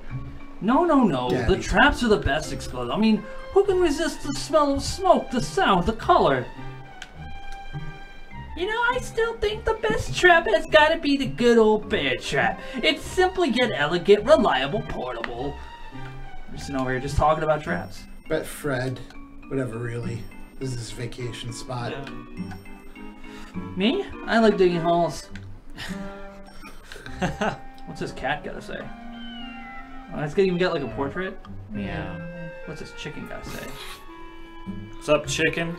No. Daddy. The traps are the best explosive. I mean, who can resist the smell of smoke, the sound, the color? You know, I still think the best trap has got to be the good old bear trap. It's simple yet elegant, reliable, portable. We're sitting over here just talking about traps. Bet Fred, whatever really. This is his vacation spot. Yeah. Me? I like digging holes. What's this cat gotta say? Oh, it's gonna even get like a portrait? Yeah. What's this chicken gotta say? What's up, chicken?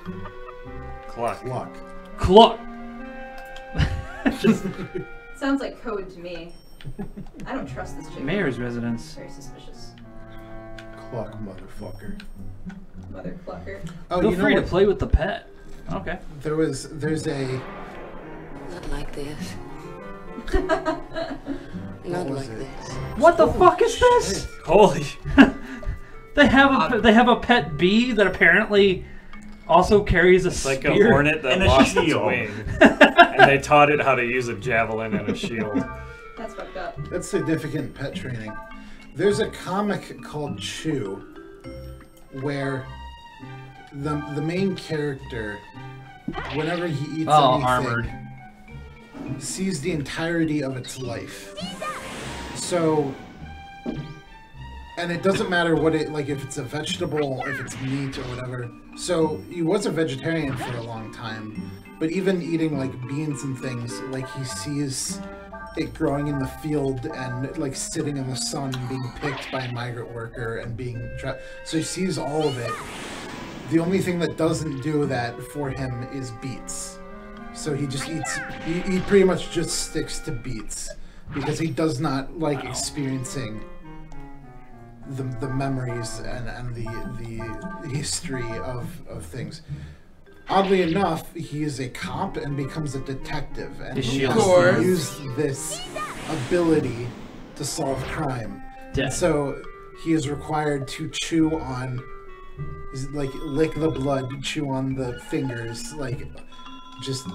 Cluck. Luck. Cluck! Just Sounds like code to me. I don't trust this chicken. mayor's residence. Very suspicious. Cluck, motherfucker. Mother clucker. Oh, Feel you know free to what? play with the pet. Okay. There's a. Not like this. Not was like it? this. What the fuck is this? Holy. They have a pet bee that apparently also carries a It's like a spear. hornet that And a lost its shield. wing. And they taught it how to use a javelin and a shield. That's fucked up. That's significant pet training. There's a comic called Chew, where the main character, whenever he eats anything, armored. sees the entirety of its life. So, and it doesn't matter what it, like if it's a vegetable, if it's meat or whatever. So he was a vegetarian for a long time, but even eating like beans and things, like he sees it growing in the field and like sitting in the sun being picked by a migrant worker and being so he sees all of it. The only thing that doesn't do that for him is beets. So he just eats, he pretty much just sticks to beets because he does not like experiencing the memories and the history of things. Oddly enough, he is a cop and becomes a detective, and His he shield has to Of course. use this ability to solve crime. Dead. And so he is required to chew on, like, lick the blood, chew on the fingers, like, just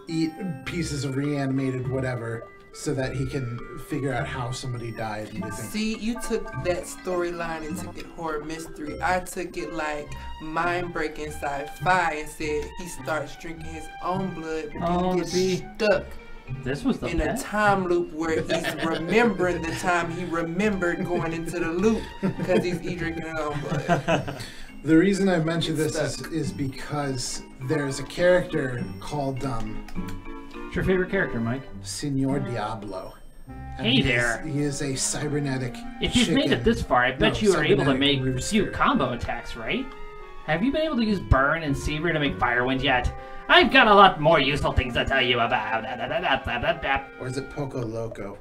eat pieces of reanimated whatever, so that he can figure out how somebody died and do things. See, you took that storyline and took it horror mystery. I took it like mind-breaking sci-fi and said he starts drinking his own blood, but Oh, then he gets see. stuck This was the in a pet? time loop where he's remembering the time he remembered going into the loop because he's drinking his own blood. The reason I mentioned this Stuck. is because there's a character called What's your favorite character, Mike? Senor Diablo. And Hey he is- there. He is a cybernetic If you've made it chicken. this far, I bet No, you were able to cybernetic make a rooster. few combo attacks, right? Have you been able to use Burn and Seaver to make Firewind yet? I've got a lot more useful things to tell you about. Or is it Poco Loco?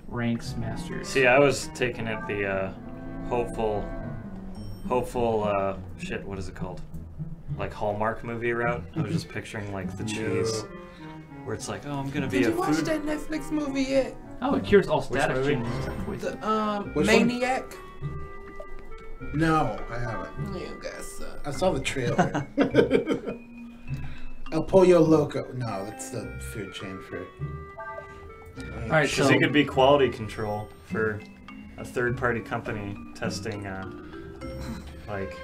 Ranks Masters. See, I was taking it the hopeful, shit, what is it called? Like Hallmark movie route. I was just picturing like the cheese, where it's like, oh, I'm gonna be Did a you watch food. that Netflix movie yet? Oh, it cures all static movie? changes except poison. The Which one? Maniac? No, I haven't. You guys suck. I saw the trailer. El Pollo Loco. No, that's the food chain for. All right, Because so it could be quality control for a third-party company testing, like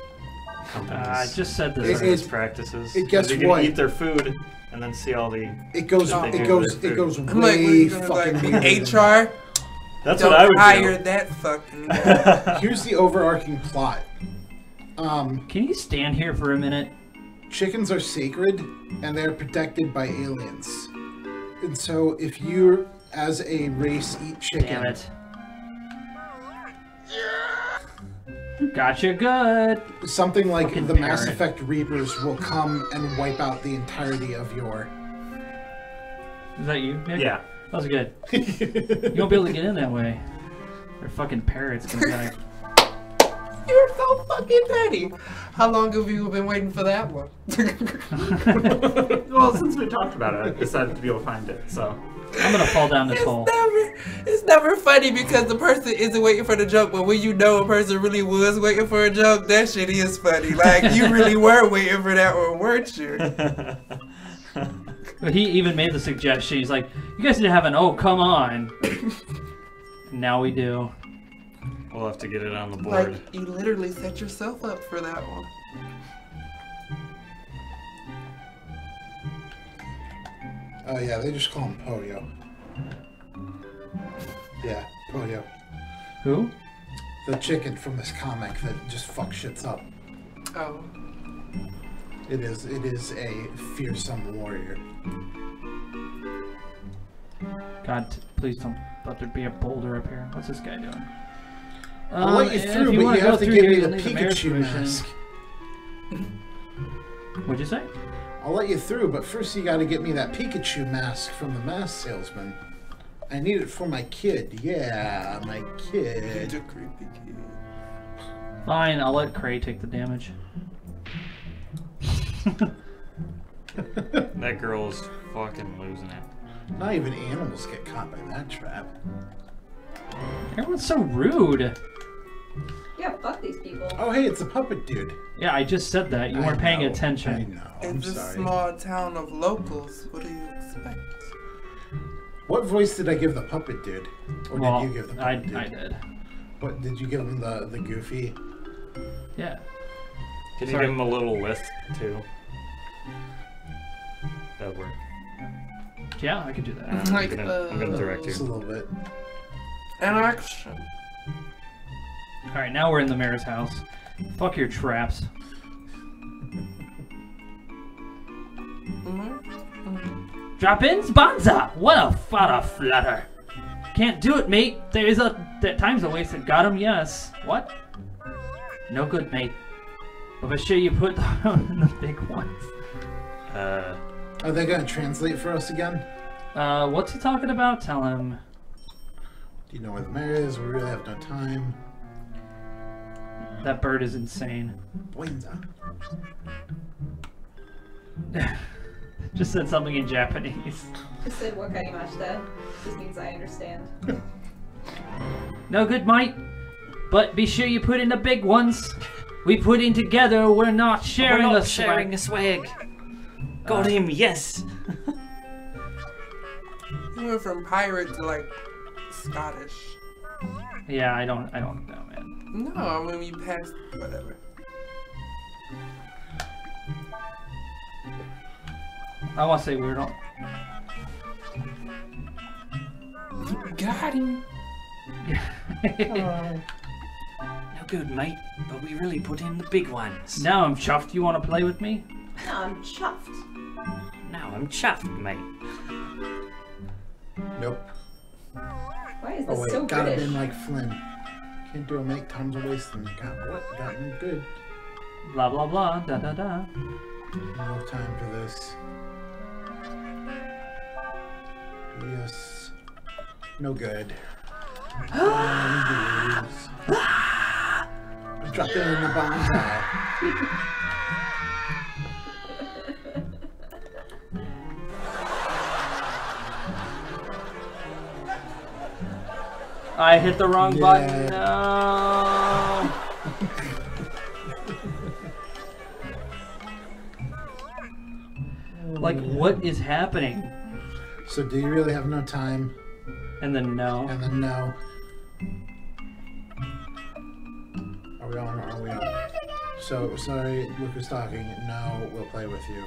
companies. I just said It- this. it- business practices. it- guess They can what? eat their food and then see all the. It goes. Oh. It goes. It goes I'm like, what are way you gonna fucking like, weirder than HR? That's Don't what I would hire do. that fucking guy. Here's the overarching plot. Can you stand here for a minute? Chickens are sacred and they're protected by aliens. And so if you, as a race, eat chicken, Damn it. Gotcha good. something like Fucking the Mass parrot. Effect Reapers will come and wipe out the entirety of your. Is that you, Nick? Yeah. That was good. You won't be able to get in that way. They're fucking parrots gonna die. You're so fucking petty. How long have you been waiting for that one? Well, since we talked about it, I decided to be able to find it. So I'm gonna fall down this hole. It's never funny because the person isn't waiting for the joke, but when you know a person really was waiting for a joke, that shit is funny. Like, you really were waiting for that one, weren't you? But he even made the suggestion. He's like, "You guys need to have an oh come on." Now we do. We'll have to get it on the board. Like, you literally set yourself up for that one. Oh yeah, they just call him Pollo. Yeah, Pollo. Who? The chicken from this comic that just fucks shits up. Oh. It is a fearsome warrior. God, please don't let there be a boulder up here. What's this guy doing? I'll let you if through, but wanna you go have to through give here, me the you'll need marriage Pikachu permission. mask. What'd you say? I'll let you through, but first you gotta get me that Pikachu mask from the mask salesman. I need it for my kid. Yeah, my He's kid. a creepy kid. Fine, I'll let Cray take the damage. That girl's fucking losing it. Not even animals get caught by that trap. Everyone's so rude. Yeah, fuck these people. Oh, hey, it's a puppet dude. Yeah, I just said that. You I weren't paying know, attention. I know. I'm It's a sorry. small town of locals. What do you expect? What voice did I give the puppet dude? Or Well, did you give the I puppet dude? did. What did you give him the goofy? Yeah. Can you Sorry. give him a little list too? That would work. Yeah, I could do that. Like, I'm gonna direct Just a you. little bit. an action. Alright, now we're in the mayor's house. Fuck your traps. Drop-ins? Bonza! What a flutter. Can't do it, mate. That time's a wasted. Got him, yes. What? No good, mate. But for sure you put in the big ones. Are they gonna translate for us again? What's he talking about? Tell him. Do you know where the mayor is? We really have no time. That bird is insane. Buenza. Just said something in Japanese. Just said wakarimashita. This means I understand. No good, mate. But be sure you put in the big ones. We put in together, we're not sharing We're not a sharing swag. a swag. Got him, yes. You went from pirate to like Scottish. Yeah, I don't know, man. No, I mean you passed whatever. I want to say we're not. Got him. No good, mate. But we really put in the big ones. Now I'm chuffed. You want to play with me? No, I'm chuffed. Now I'm chuffed, mate. Nope. Why is Oh this wait, so got it British? in like Flynn. Can't do a make times a wasting. Got what? Got him good. Blah blah blah. Da da da. No time for this. Yes. No good. Drop it in the bonsai. I hit the wrong button. Yeah. No. Like, what is happening? So do you really have no time? And then no. And then no. Are we on or are we on? So, sorry, Luke was talking. No, we'll play with you.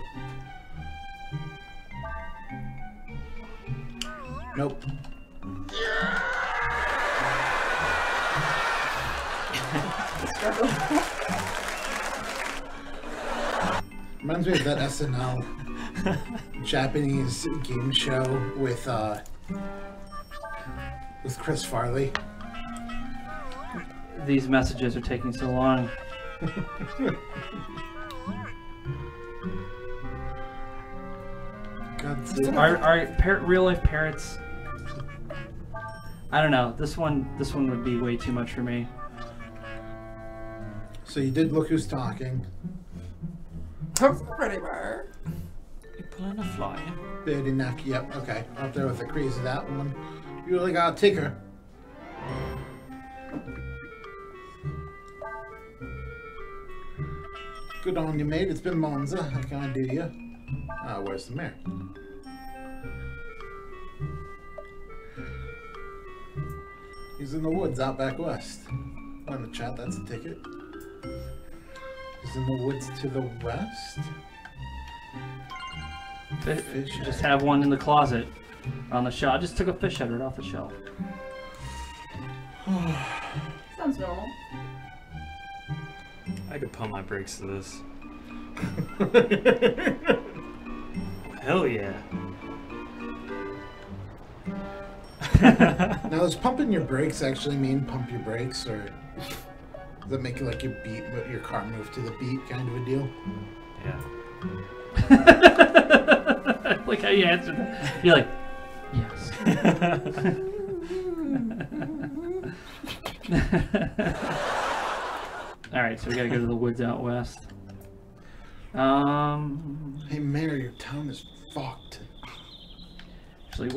Nope. Struggle. Reminds me of that SNL Japanese game show with Chris Farley. These messages are taking so long. Are real life parrots? I don't know. This one would be way too much for me. So you did Look Who's Talking. I'm pretty bird. You pulling a flyer? Birdie Neck, yep, okay. Up there with the crazy that one. You really gotta take her. Good on you, mate. It's been Monza. How can I do you? Where's the mayor? He's in the woods out back west. On the chat, that's a ticket. He's in the woods to the west? Fish Just have one in the closet on the shelf. I just took a fish head right off the shelf. Sounds sounds normal. I could pump my brakes to this. Hell yeah. Now, does pumping your brakes actually mean pump your brakes, or does that make it like your car move to the beat kind of a deal? Yeah. Like how you answered that. You're like, yes. Alright, so we gotta go to the woods out west. Hey, Mayor, your town is fucked. Actually,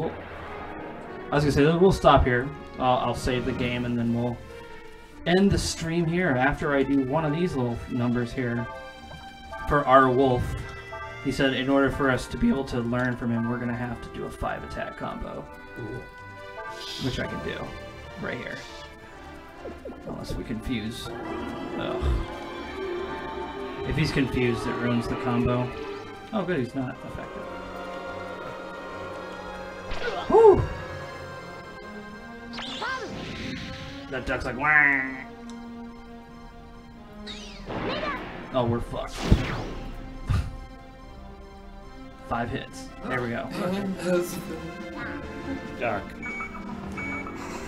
I was gonna say, we'll stop here. I'll save the game and then we'll end the stream here after I do one of these little numbers here. For our wolf, he said in order for us to be able to learn from him, we're gonna have to do a 5-attack combo. Ooh. Which I can do right here. Unless we confuse. Ugh. If he's confused, it ruins the combo. Oh good, he's not effective. Woo! That duck's like, wah! Oh, we're fucked. 5 hits. There we go. Duck.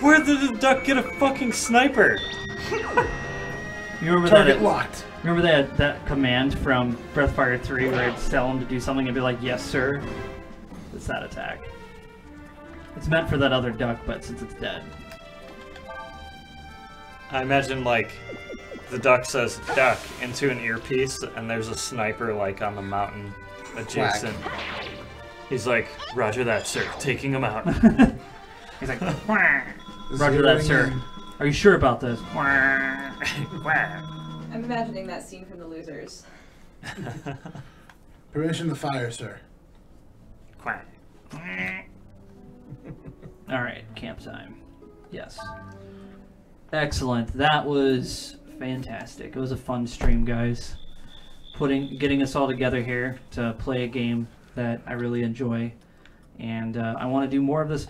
Where did the duck get a fucking sniper? You remember Target that? locked. Remember that command from Breathfire 3 where I'd tell him to do something and be like, yes, sir? It's that attack. It's meant for that other duck, but since it's dead. I imagine, like, the duck says duck into an earpiece, and there's a sniper, like, on the mountain adjacent. Quack. He's like, roger that, sir. Taking him out. He's like, wah! Roger that, sir. Are you sure about this? Wah! Wah! I'm imagining that scene from The Losers. Permission to fire, sir. Quack. Alright, camp time. Yes. Excellent. That was fantastic. It was a fun stream, guys. Getting us all together here to play a game that I really enjoy. And I want to do more of this.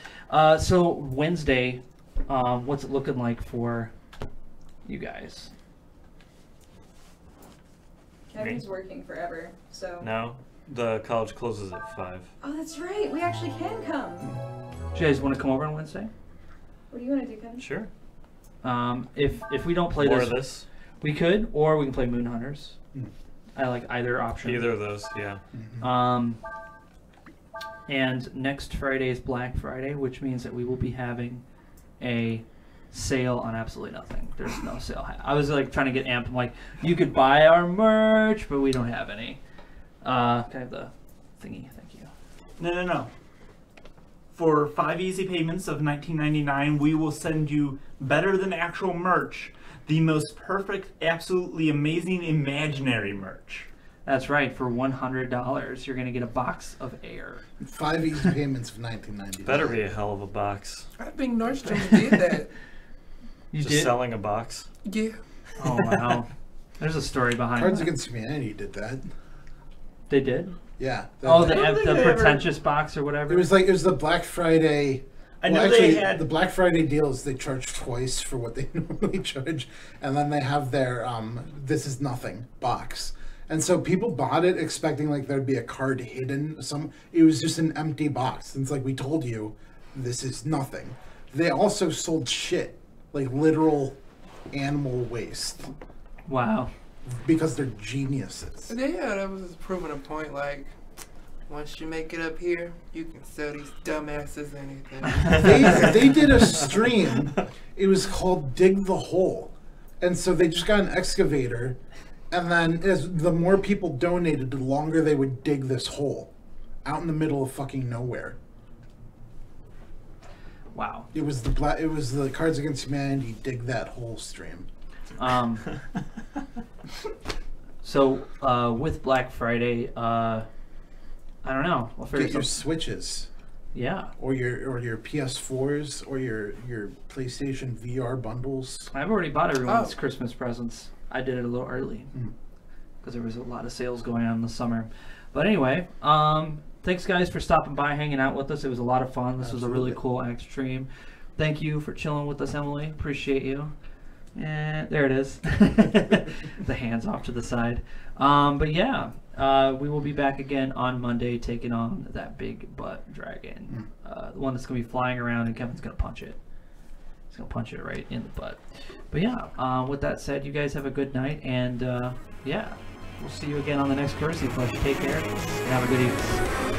So, Wednesday, what's it looking like for you guys? Kevin's working forever, so... No, the college closes at 5. Oh, that's right. We actually can come. Do you guys want to come over on Wednesday? What do you want to do, Kevin? Sure. If we don't play More this, of this? we could, or we can play Moon Hunters. I like either option. Either of those, yeah. And next Friday is Black Friday, which means that we will be having a sale on absolutely nothing. There's no sale. I was like trying to get amped. I'm like, you could buy our merch, but we don't have any. Can I have the thingy? Thank you. No. For 5 easy payments of $19.99, we will send you better than actual merch. The most perfect, absolutely amazing imaginary merch. That's right. For $100, you're gonna get a box of air. 5 easy payments of $19.99. Better be a hell of a box. I think Nordstrom did that. You Just did? selling a box. Yeah. Oh wow. There's a story behind Cards that. Against Humanity did that. They did? Yeah. Oh, that- the pretentious box or whatever. It was the Black Friday. I know they had the Black Friday deals. They charge twice for what they normally charge, and then they have their "This is nothing" box. And so people bought it expecting like there'd be a card hidden. It was just an empty box. And it's like, we told you, this is nothing. They also sold shit, like literal animal waste, Wow. because they're geniuses. Yeah, that was proving a point. Like, once you make it up here, you can sell these dumbasses anything. They did a stream. It was called Dig the Hole. And so they just got an excavator, and then as the more people donated, the longer they would dig this hole out in the middle of fucking nowhere. Wow. It was the Cards Against Humanity Dig That Hole stream. So with Black Friday, I don't know. We'll figure Get your some- Switches, Yeah. or your PS4s, or your PlayStation VR bundles. I've already bought everyone's Oh. Christmas presents. I did it a little early because there was a lot of sales going on in the summer. But anyway, thanks guys for stopping by, hanging out with us. It was a lot of fun. This was a really Absolutely. cool act stream. Thank you for chilling with us, Emily. Appreciate you. And there it is. The hands off to the side. But yeah, we will be back again on Monday taking on that big butt dragon. The one that's going to be flying around and Kevin's going to punch it. He's going to punch it right in the butt. But yeah, with that said, you guys have a good night. And yeah, we'll see you again on the next Courtesy Push. Take care and have a good evening.